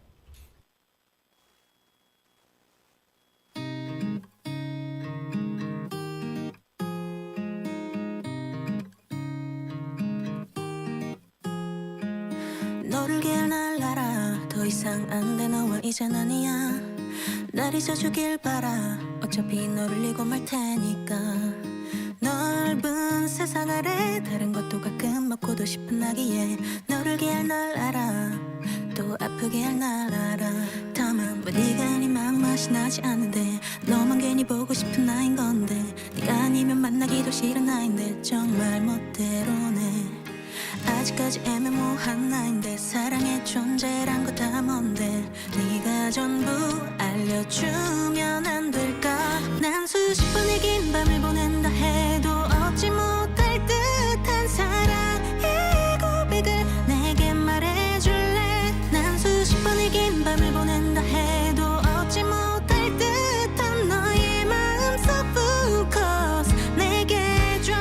너를 기할 날 알아. 더 이상 안 돼 너와 이젠 아니야. 날 잊어주길 바라. 어차피 너를 잊고 말 테니까. 넓은 세상 아래 다른 것도 가끔 먹고도 싶은 나기에 너를 기할 날 알아. 또 아프게 할 날 알아. 다만 왜 네가 네 마음 맛이 나지 않는데 너만 괜히 보고 싶은 나인 건데 네가 아니면 만나기도 싫은 나인데 정말 멋대로네. 아직까지 애매모호한 나인데 사랑의 존재란 거 다 뭔데 네가 전부 알려주면 안 될까. 난 수십 번의 긴 밤을 보낸다 해도 얻지 못할 듯한 사랑의 고백을 내게 말해줄래. 난 수십 번의 긴 밤을 보낸다 해도 얻지 못할 듯한 너의 마음속 focus 내게 줘.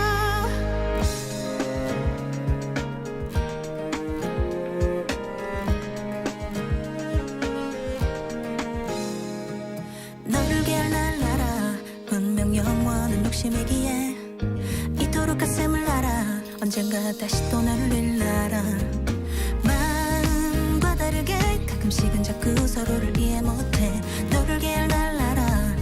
너를 기할 날 알아. 분명 영원한 욕심이기에 이토록 가슴을 알아. 언젠가 다시 또 너를 잃나라. 마음과 다르게 가끔씩은 자꾸 서로를 이해 못해. 너를 기할 날 알아.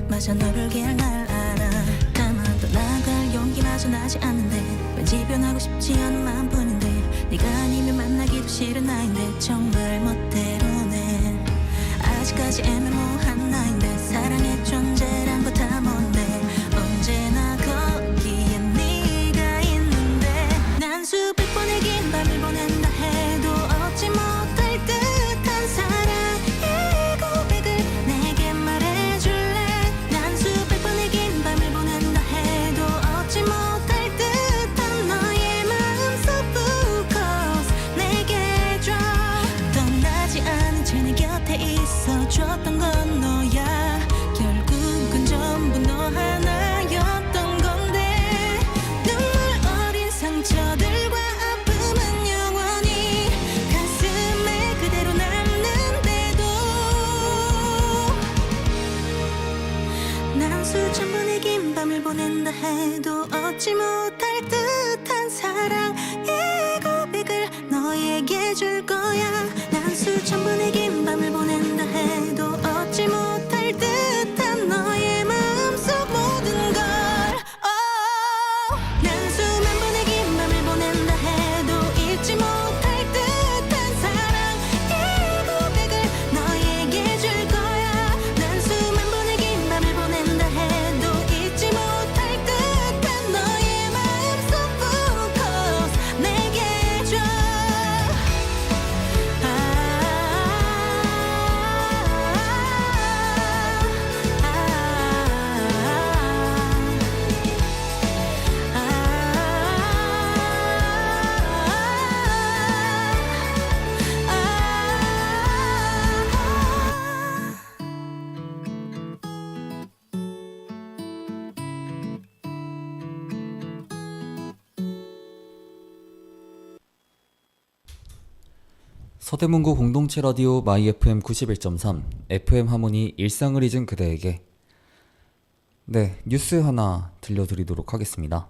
맞아 너를 기할 날 알아. 다만 또 나갈 용기마저 나지 않는데 왠지 변하고 싶지 않은 마음뿐인데 네가 아니면 만나기도 싫은 나인데 정말 멋대로네. 아직까지 애매모호한 나인데 사랑의 존재란 거 다 뭔데 언제나 거기에 네가 있는데 난 수백 번의 긴 밤을 보낸다 해도 얻지 못할 듯한 사랑의 고백을 내게 말해줄래 난 수백 번의 긴 밤을 보낸다 해도 얻지 못할 듯한 너의 마음속 focus 내게 줘 떠나지 않은 채 내 곁에 있어줬던 건 너야 결국은 전부 너 하나였던 건데 눈물 어린 상처들과 아픔은 영원히 가슴에 그대로 남는데도 난 수천 번의 긴 밤을 보낸다 해도 얻지 못할 듯한 사랑의 고백을 너에게 줄 거야 난 수천 번의 긴 밤을 보낸다 해도 얻지 못할 듯한 너의 마음속 모든 걸 난 수만 번의 긴 밤을 보낸다 해도 잊지 못할 듯한 사랑의 고백을 너에게 줄 거야 난 수만 번의 긴 밤을 보낸다 해도 잊지 못할 듯한 너의 마음속 focus 내게 줘
서대문구 공동체 라디오 마이 FM 91.3 FM 하모니 일상을 잊은 그대에게 네 뉴스 하나 들려드리도록 하겠습니다.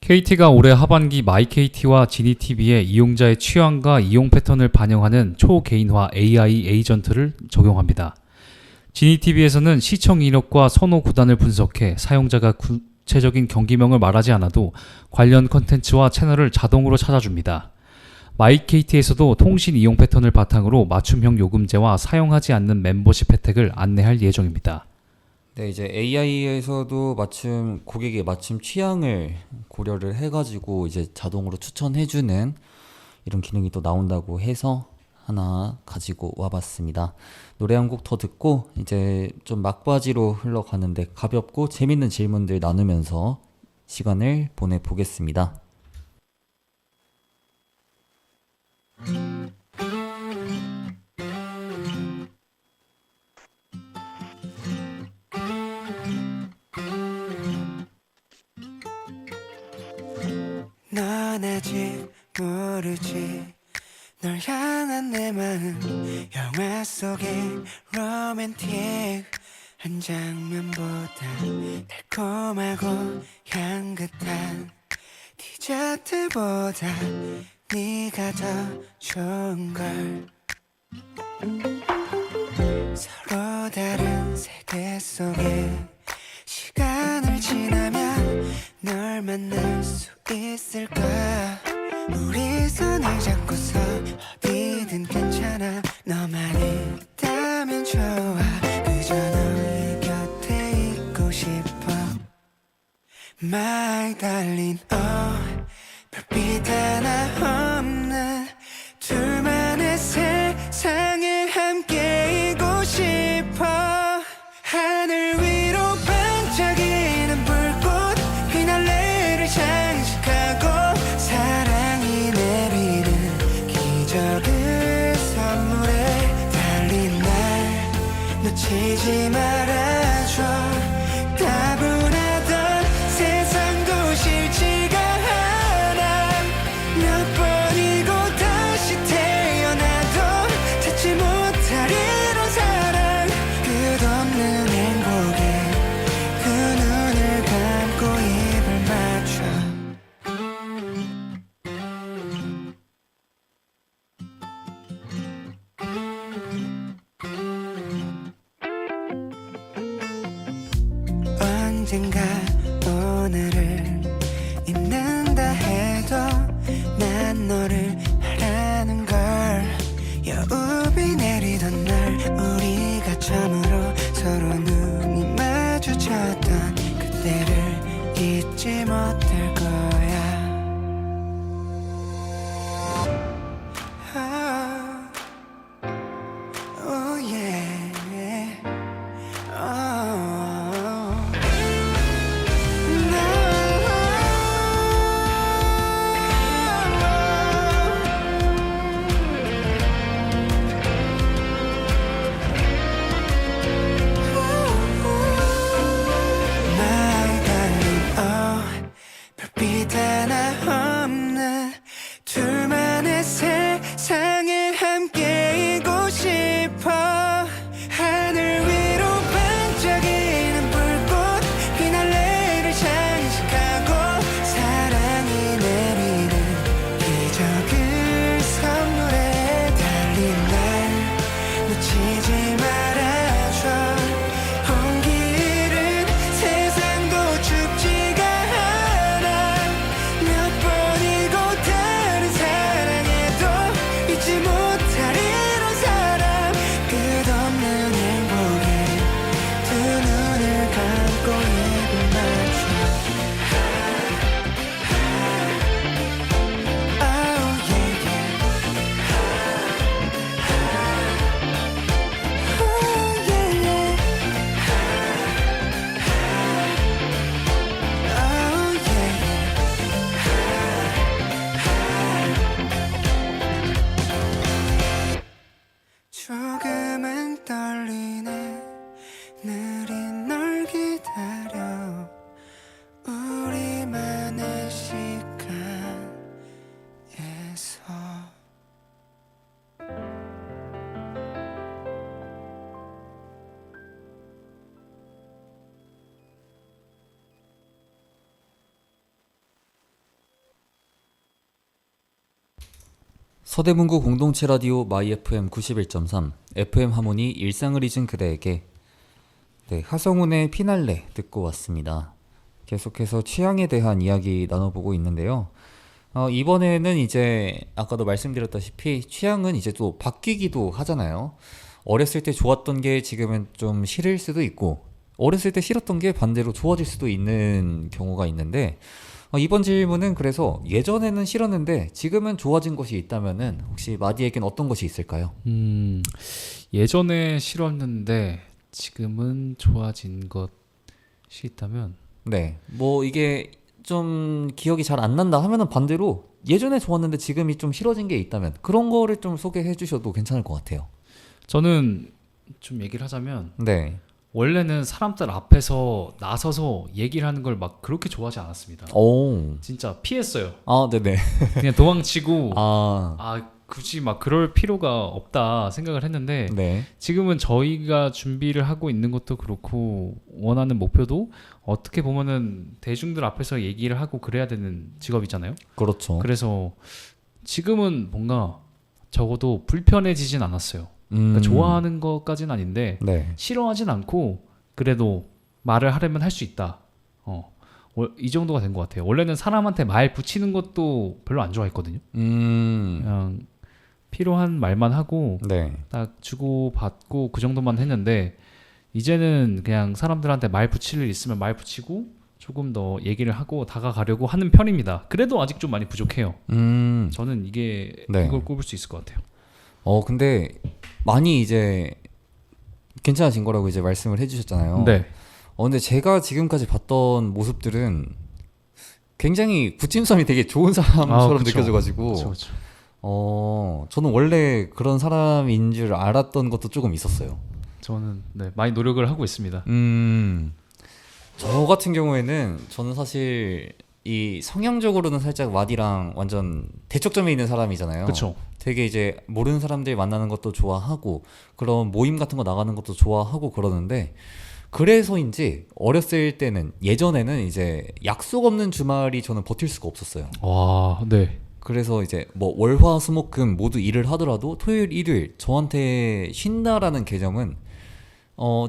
KT가 올해 하반기 마이KT와 지니TV에 이용자의 취향과 이용 패턴을 반영하는 초개인화 AI 에이전트를 적용합니다. 지니TV에서는 시청 이력과 선호 구단을 분석해 사용자가 구체적인 경기명을 말하지 않아도 관련 컨텐츠와 채널을 자동으로 찾아줍니다. 마이KT에서도 통신 이용 패턴을 바탕으로 맞춤형 요금제와 사용하지 않는 멤버십 혜택을 안내할 예정입니다.
네, 이제 AI에서도 고객의 맞춤 취향을 고려를 해가지고 이제 자동으로 추천해주는 이런 기능이 또 나온다고 해서 하나 가지고 와봤습니다. 노래 한 곡 더 듣고 이제 좀 막바지로 흘러가는데 가볍고 재밌는 질문들 나누면서 시간을 보내보겠습니다.
넌 아직 모르지 널 향한 내 마음 영화 속의 로맨틱 한 장면보다 달콤하고 향긋한 디저트보다 네가 더 좋은걸 서로 다른 세계 속에 시간을 지나면 널 만날 수 있을까 우리 손을 잡고서 어디든 괜찮아 너만 있다면 좋아 그저 너의 곁에 있고 싶어 My darling 별빛 하나 없는 둘만의 세상에 함께이고 싶어 하늘 위로 반짝이는 불꽃 휘날레를 장식하고 사랑이 내리는 기적을 선물해 달린 날 놓치지 말아줘 따분하던 세상도 싫지가 않아 몇 번이고 다시 태어나도 찾지 못할 이런 사랑 끝없는 행복에 그 눈을 감고 입을 맞춰 언젠가 오늘을 잊는다 해도 난 너를 바라는 걸 여우비 내리던 날 그때를 잊지 못할 거야. Oh yeah. Oh. My darling, oh, 별빛 하나 없는 둘만의 세상에 함께이고 싶어. 하늘 위로 반짝이는 불꽃 피날레를 장식하고 사랑이 내리는 기적을 선물해. 달린 날 놓치지 말아줘. 온길은 세상도 춥지가 않아. 몇 번이고 다른 사랑에도 잊지 못할 이런 사람. 끝없는 행복에 두 눈을 감고 입을 맞춰. Oh yeah yeah. Oh yeah yeah. Oh yeah yeah. 조금은 떨리네. 느린 널 기다려. 우리만의 시간에서.
서대문구 공동체 라디오 마이 FM 91.3 FM 하모니 일상을 잊은 그대에게. 네, 하성운의 피날레 듣고 왔습니다. 계속해서 취향에 대한 이야기 나눠보고 있는데요. 이번에는 이제 아까도 말씀드렸다시피 취향은 이제 또 바뀌기도 하잖아요. 어렸을 때 좋았던 게 지금은 좀 싫을 수도 있고, 어렸을 때 싫었던 게 반대로 좋아질 수도 있는 경우가 있는데, 이번 질문은 그래서 예전에는 싫었는데 지금은 좋아진 것이 있다면은 혹시 마디에겐 어떤 것이 있을까요?
예전에 싫었는데 지금은 좋아진 것이 있다면
네, 뭐 이게 좀 기억이 잘 안 난다 하면은 반대로 예전에 좋았는데 지금이 좀 싫어진 게 있다면 그런 거를 좀 소개해 주셔도 괜찮을 것 같아요.
저는 좀 얘기를 하자면
네.
원래는 사람들 앞에서 나서서 얘기를 하는 걸 막 그렇게 좋아하지 않았습니다.
오.
진짜 피했어요.
아, 네네.
그냥 도망치고
아,
굳이 막 그럴 필요가 없다 생각을 했는데
네.
지금은 저희가 준비를 하고 있는 것도 그렇고 원하는 목표도 어떻게 보면은 대중들 앞에서 얘기를 하고 그래야 되는 직업이잖아요.
그렇죠.
그래서 지금은 뭔가 적어도 불편해지진 않았어요. 그러니까 좋아하는 것까지는 아닌데
네.
싫어하진 않고 그래도 말을 하려면 할 수 있다. 이 정도가 된 것 같아요. 원래는 사람한테 말 붙이는 것도 별로 안 좋아했거든요. 그냥 필요한 말만 하고
네.
딱 주고 받고 그 정도만 했는데 이제는 그냥 사람들한테 말 붙일 일 있으면 말 붙이고 조금 더 얘기를 하고 다가가려고 하는 편입니다. 그래도 아직 좀 많이 부족해요. 저는
네.
이걸 꼽을 수 있을 것 같아요.
근데 많이 이제 괜찮아진 거라고 이제 말씀을 해주셨잖아요.
네.
근데 제가 지금까지 봤던 모습들은 굉장히 부침성이 되게 좋은 사람처럼
그쵸.
느껴져가지고
그쵸.
저는 원래 그런 사람인 줄 알았던 것도 조금 있었어요.
저는 많이 노력을 하고 있습니다.
저 같은 경우에는 저는 사실 이 성향적으로는 살짝 마디랑 완전 대척점에 있는 사람이잖아요.
그렇죠.
되게 이제 모르는 사람들 만나는 것도 좋아하고 그런 모임 같은 거 나가는 것도 좋아하고 그러는데 그래서인지 어렸을 때는 예전에는 이제 약속 없는 주말이 저는 버틸 수가 없었어요.
와, 네.
그래서 이제 뭐 월화수목금 모두 일을 하더라도 토요일 일요일 저한테 쉰다라는 개념은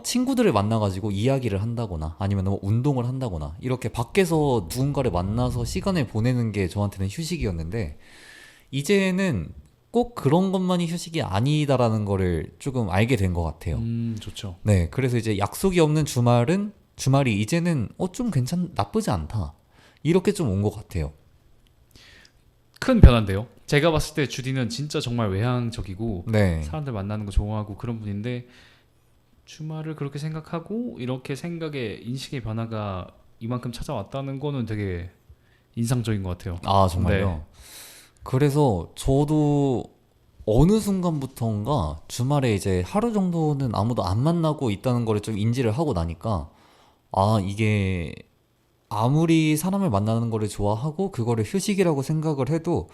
친구들을 만나가지고 이야기를 한다거나 아니면 뭐 운동을 한다거나 이렇게 밖에서 누군가를 만나서 시간을 보내는 게 저한테는 휴식이었는데 이제는 꼭 그런 것만이 휴식이 아니다라는 거를 조금 알게 된 것 같아요.
좋죠.
네, 그래서 이제 약속이 없는 주말은 주말이 이제는 좀 나쁘지 않다. 이렇게 좀 온 것 같아요.
큰 변화인데요. 제가 봤을 때 주디는 진짜 정말 외향적이고
네.
사람들 만나는 거 좋아하고 그런 분인데 주말을 그렇게 생각하고 이렇게 생각의 인식의 변화가 이만큼 찾아왔다는 거는 되게 인상적인 것 같아요.
아, 정말요?
네.
그래서 저도 어느 순간부터인가 주말에 이제 하루 정도는 아무도 안 만나고 있다는 거를 좀 인지를 하고 나니까 아, 이게 아무리 사람을 만나는 거를 좋아하고 그거를 휴식이라고 생각을 해도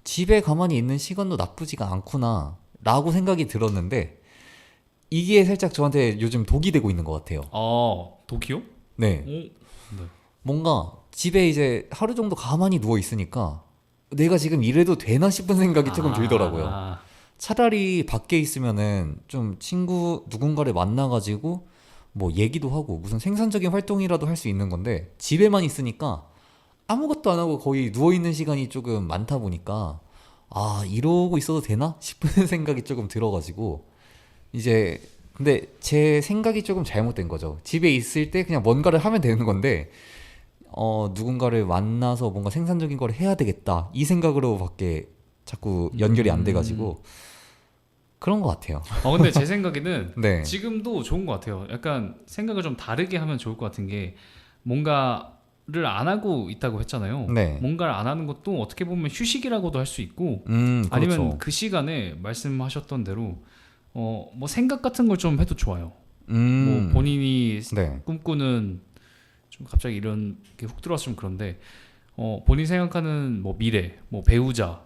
집에 가만히 있는 시간도 나쁘지가 않구나 라고 생각이 들었는데 이게 살짝 저한테 요즘 독이 되고 있는 것 같아요.
도쿄?
네.
오, 네.
뭔가 집에 이제 하루 정도 가만히 누워 있으니까 내가 지금 이래도 되나 싶은 생각이 조금 들더라고요. 차라리 밖에 있으면은 좀 친구 누군가를 만나가지고 뭐 얘기도 하고 무슨 생산적인 활동이라도 할 수 있는 건데 집에만 있으니까 아무것도 안 하고 거의 누워있는 시간이 조금 많다 보니까 아, 이러고 있어도 되나 싶은 생각이 조금 들어가지고 이제 근데 제 생각이 조금 잘못된 거죠. 집에 있을 때 그냥 뭔가를 하면 되는 건데 누군가를 만나서 뭔가 생산적인 걸 해야 되겠다 이 생각으로밖에 자꾸 연결이 안 돼가지고 그런 것 같아요.
근데 제 생각에는
네.
지금도 좋은 것 같아요. 약간 생각을 좀 다르게 하면 좋을 것 같은 게 뭔가를 안 하고 있다고 했잖아요.
네.
뭔가를 안 하는 것도 어떻게 보면 휴식이라고도 할 수 있고
그렇죠.
아니면 그 시간에 말씀하셨던 대로 뭐 생각 같은 걸 좀 해도 좋아요. 뭐 본인이
네.
꿈꾸는 좀 갑자기 이런 게 훅 들어와서 좀 그런데 본인 생각하는 뭐 미래, 뭐 배우자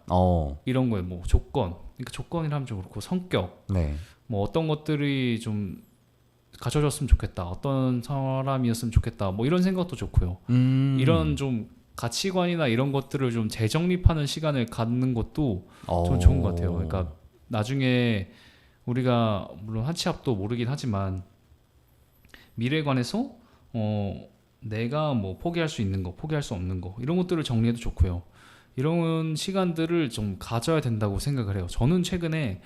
이런 거에 뭐 조건, 그러니까 조건이라면 좀 그렇고 성격,
네.
뭐 어떤 것들이 좀 갖춰졌으면 좋겠다, 어떤 사람이었으면 좋겠다, 뭐 이런 생각도 좋고요. 이런 좀 가치관이나 이런 것들을 좀 재정립하는 시간을 갖는 것도 좀 좋은 것 같아요. 그러니까 나중에 우리가 물론 한치 앞도 모르긴 하지만 미래에 관해서 내가 뭐 포기할 수 있는 거, 포기할 수 없는 거 이런 것들을 정리해도 좋고요. 이런 시간들을 좀 가져야 된다고 생각을 해요. 저는 최근에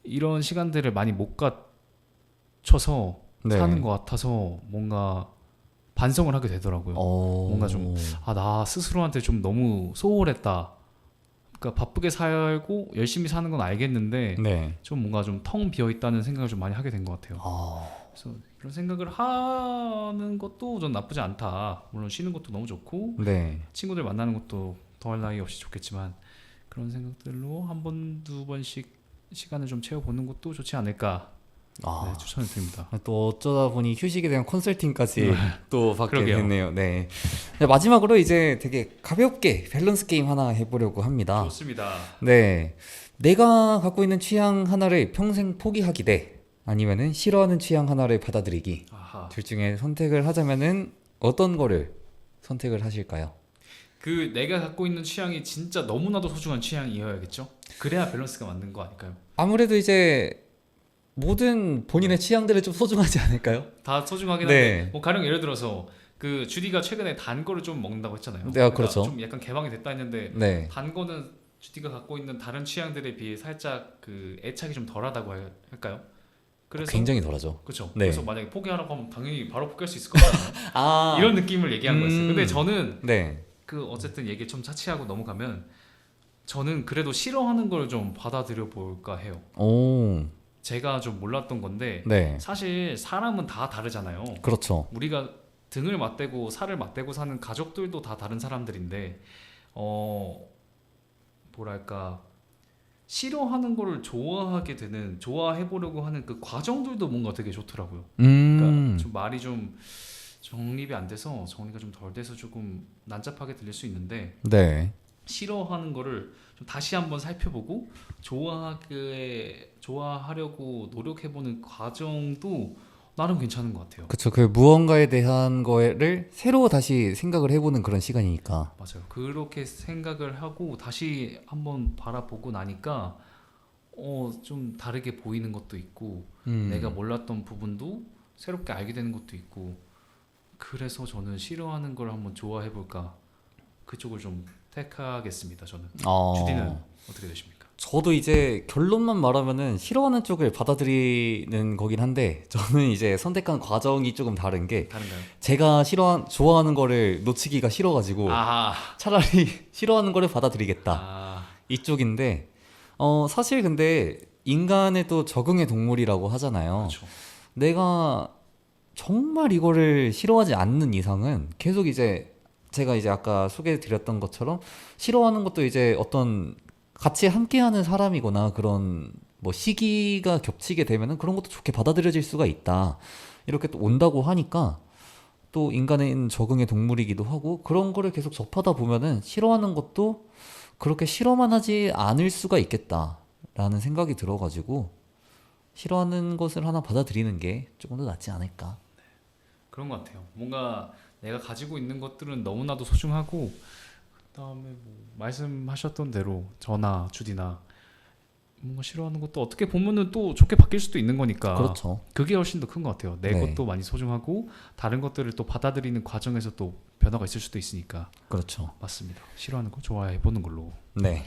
이런 시간들을 많이 못 갖춰서
네.
사는 것 같아서 뭔가 반성을 하게 되더라고요. 뭔가 좀 나 스스로한테 좀 너무 소홀했다. 그러니까 바쁘게 살고 열심히 사는 건 알겠는데
네.
좀 뭔가 좀 텅 비어 있다는 생각을 좀 많이 하게 된 것 같아요. 그래서 이런 생각을 하는 것도 전 나쁘지 않다. 물론 쉬는 것도 너무 좋고
네.
친구들 만나는 것도 더할 나위 없이 좋겠지만 그런 생각들로 한 번, 두 번씩 시간을 좀 채워보는 것도 좋지 않을까 네, 추천을 드립니다.
또 어쩌다 보니 휴식에 대한 컨설팅까지 또 받게
그러게요.
됐네요. 네. 네, 마지막으로 이제 되게 가볍게 밸런스 게임 하나 해보려고 합니다.
좋습니다.
네. 내가 갖고 있는 취향 하나를 평생 포기하기 대 아니면은 싫어하는 취향 하나를 받아들이기.
아하.
둘 중에 선택을 하자면은 어떤 거를 선택을 하실까요?
그 내가 갖고 있는 취향이 진짜 너무나도 소중한 취향이어야겠죠? 그래야 밸런스가 맞는 거 아닐까요?
아무래도 이제 모든 본인의 취향들이 좀 소중하지 않을까요?
다 소중하긴
네.
한데 뭐 가령 예를 들어서 그 주디가 최근에 단 거를 좀 먹는다고 했잖아요.
네, 그렇죠.
좀 약간 개방이 됐다 했는데
네.
단 거는 주디가 갖고 있는 다른 취향들에 비해 살짝 그 애착이 좀 덜하다고 할까요? 그래서
굉장히 덜하죠.
그렇죠.
네.
그래서 만약에 포기하라고 하면 당연히 바로 포기할 수 있을 거잖아요. 이런 느낌을 얘기한 거였어요. 근데 저는
네.
그 어쨌든 얘기 좀 차치하고 넘어가면 저는 그래도 싫어하는 걸 좀 받아들여 볼까 해요.
오.
제가 좀 몰랐던 건데
네.
사실 사람은 다 다르잖아요.
그렇죠.
우리가 등을 맞대고 살을 맞대고 사는 가족들도 다 다른 사람들인데 뭐랄까 싫어하는 거를 좋아하게 되는 좋아해보려고 하는 그 과정들도 뭔가 되게 좋더라고요. 그러니까 좀 말이 좀 정립이 안 돼서 정리가 좀 덜 돼서 조금 난잡하게 들릴 수 있는데
네.
싫어하는 거를 좀 다시 한번 살펴보고 좋아하려고 노력해보는 과정도 나름 괜찮은 것 같아요.
그쵸. 그 무언가에 대한 거를 새로 다시 생각을 해보는 그런 시간이니까.
맞아요. 그렇게 생각을 하고 다시 한번 바라보고 나니까 좀 다르게 보이는 것도 있고 내가 몰랐던 부분도 새롭게 알게 되는 것도 있고 그래서 저는 싫어하는 걸 한번 좋아해볼까 그쪽을 좀 택하겠습니다. 저는. 주디는 어떻게 되십니까?
저도 이제 결론만 말하면은 싫어하는 쪽을 받아들이는 거긴 한데 저는 이제 선택한 과정이 조금 다른 게
다른가요?
제가 좋아하는 거를 놓치기가 싫어가지고
아,
차라리 싫어하는 거를 받아들이겠다
아,
이쪽인데 사실 근데 인간의 또 적응의 동물이라고 하잖아요.
그렇죠.
내가 정말 이거를 싫어하지 않는 이상은 계속 이제 제가 이제 아까 소개해드렸던 것처럼 싫어하는 것도 이제 어떤 같이 함께하는 사람이거나 그런 뭐 시기가 겹치게 되면은 그런 것도 좋게 받아들여질 수가 있다. 이렇게 또 온다고 하니까 또 인간은 적응의 동물이기도 하고 그런 거를 계속 접하다 보면은 싫어하는 것도 그렇게 싫어만 하지 않을 수가 있겠다라는 생각이 들어가지고 싫어하는 것을 하나 받아들이는 게 조금 더 낫지 않을까.
그런 것 같아요. 뭔가 내가 가지고 있는 것들은 너무나도 소중하고 그다음에 뭐 말씀하셨던 대로 저나 주디나 뭔가 싫어하는 것도 어떻게 보면은 또 좋게 바뀔 수도 있는 거니까
그렇죠.
그게 훨씬 더 큰 것 같아요. 내
네.
것도 많이 소중하고 다른 것들을 또 받아들이는 과정에서 또 변화가 있을 수도 있으니까
그렇죠.
맞습니다. 싫어하는 거 좋아해 보는 걸로
네.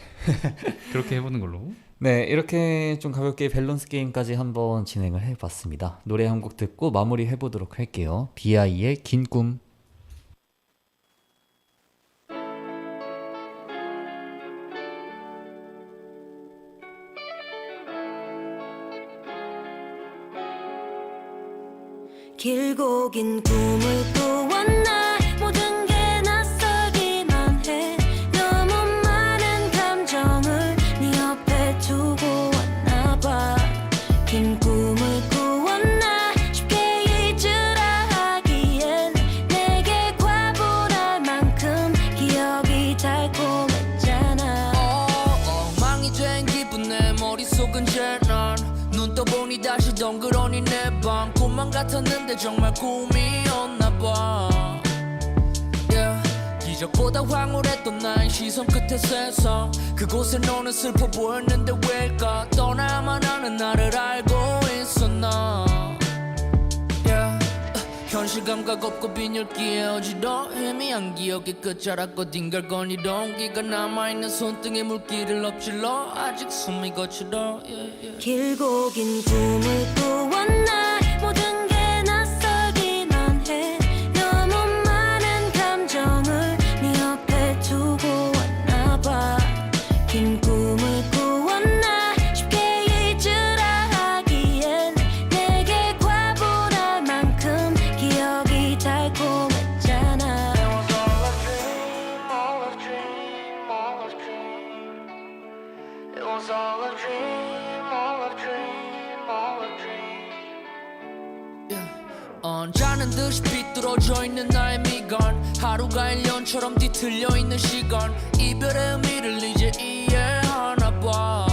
그렇게 해보는 걸로.
네, 이렇게 좀 가볍게 밸런스 게임까지 한번 진행을 해봤습니다. 노래 한 곡 듣고 마무리 해보도록 할게요. 비아이의 긴 꿈.
길고 긴 꿈을 꾸었나 모든 게 낯설기만 해 너무 많은 감정을 네 옆에 두고 왔나 봐긴 꿈을 꾸었나 쉽게 잊으라 하기엔 내게 과분할 만큼 기억이 달콤했잖아
엉망이 된 기분 내 머릿속은 쟤난눈 떠보니 다시 덩그러니 내 방 꿈만 같았는데 정말 꿈이었나봐 yeah. 기적보다 황홀했던 나의 시선 끝에 세상 그곳에 너는 슬퍼 보였는데 왜일까 떠나야만 하는 나를 알고 있었나 yeah. 현실 감각 없고 빈혈기에 어지러 희미한 기억의 끝자락 어딘가 거니던 기가 남아있는 손등에 물기를 엎질러 아직 숨이 거칠어 yeah, yeah.
길고 긴 꿈을 꾸었나 모든 게 낯설기만 해 너무 많은 감정을 네 옆에 두고 왔나 봐긴 꿈을 꾸었나 쉽게 잊으라 하기엔 내게 과분할 만큼 기억이 달콤했잖아
It was all a dream, all a dream, all a dream. 언짢은 듯이 삐뚤어져 있는 나의 미간 하루가 1년처럼 뒤틀려 있는 시간 이별의 의미를 이제 이해하나 봐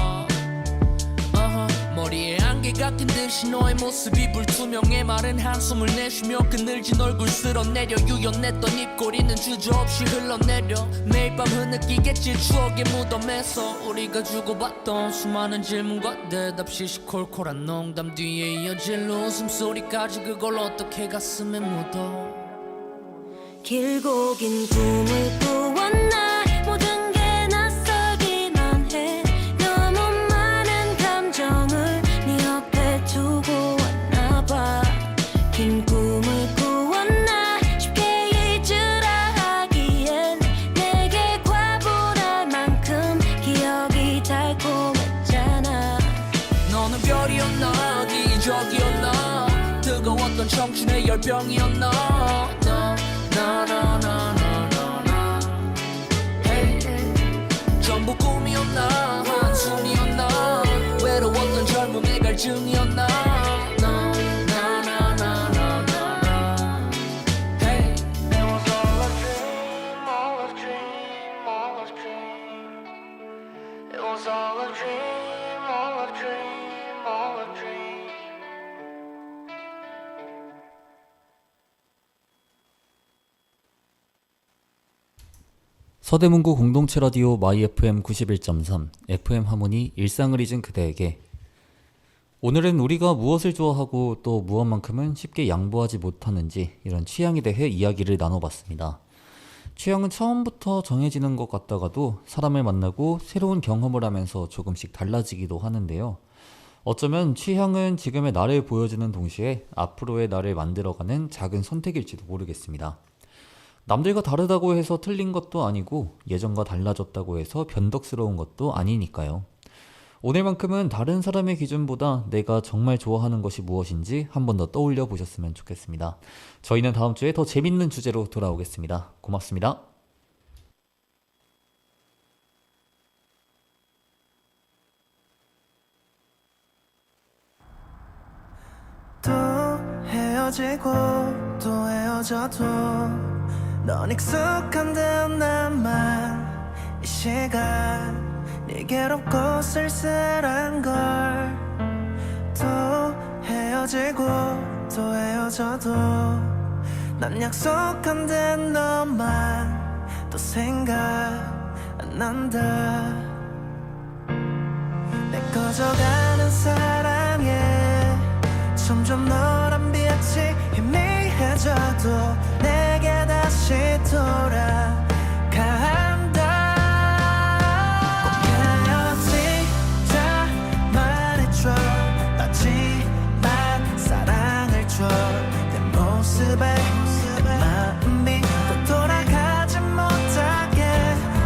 머리에 안개가 낀 듯이 너의 모습이 불투명해 마른 한숨을 내쉬며 그늘진 얼굴 쓸어내려 유연했던 입꼬리는 주저없이 흘러내려 매일 밤 흐느끼겠지 추억의 무덤에서 우리가 주고받던 수많은 질문과 대답 시시콜콜한 농담 뒤에 이어질 웃음소리까지 그걸 어떻게 가슴에 묻어
길고 긴 꿈을 꾸었나 모든 게 낯설기만 해 너무 많은 감정을 네 옆에 두고 왔나 봐긴 꿈을 꾸었나 쉽게 잊으라 하기엔 내게 과분할 만큼 기억이 달콤했잖아
너는 별이었나 기적이었나 뜨거웠던 청춘의 열병이었나 나나나나나나 hey. 전부 꿈이었나 한숨이었나 외로웠던 젊음의 갈증이었나 나나나나나나 hey. It was all a dream, all a dream, all a dream. It was all a dream, all a dream, all a dream.
서대문구 공동체 라디오 마이 FM 91.3 FM 하모니 일상을 잊은 그대에게 오늘은 우리가 무엇을 좋아하고 또 무엇만큼은 쉽게 양보하지 못하는지 이런 취향에 대해 이야기를 나눠봤습니다. 취향은 처음부터 정해지는 것 같다가도 사람을 만나고 새로운 경험을 하면서 조금씩 달라지기도 하는데요. 어쩌면 취향은 지금의 나를 보여주는 동시에 앞으로의 나를 만들어가는 작은 선택일지도 모르겠습니다. 남들과 다르다고 해서 틀린 것도 아니고 예전과 달라졌다고 해서 변덕스러운 것도 아니니까요. 오늘만큼은 다른 사람의 기준보다 내가 정말 좋아하는 것이 무엇인지 한 번 더 떠올려 보셨으면 좋겠습니다. 저희는 다음 주에 더 재밌는 주제로 돌아오겠습니다. 고맙습니다.
또 헤어지고 또 헤어져도 넌 익숙한데 나만 이 시간 네 괴롭고 쓸쓸한 걸 또 헤어지고 또 헤어져도 난 약속한데 너만 또 생각 안 난다 내 꺼져가는 사랑에 점점 너란 빛이 희미해져도 내게 다시 돌아가 한다 꼭 헤어지자 말해줘 마지막 사랑을 줘 내 모습에 내 마음이 또 돌아가지 못하게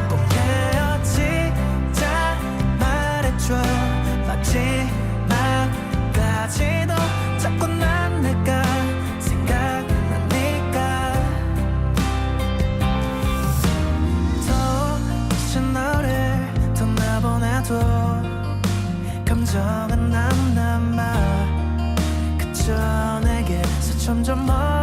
꼭 헤어지자 말해줘 마지막까지도 자꾸 난 내가 생각나니까 또 다시 너를 떠나보내도 감정은 안 남아 그저 내게서 점점 멀어져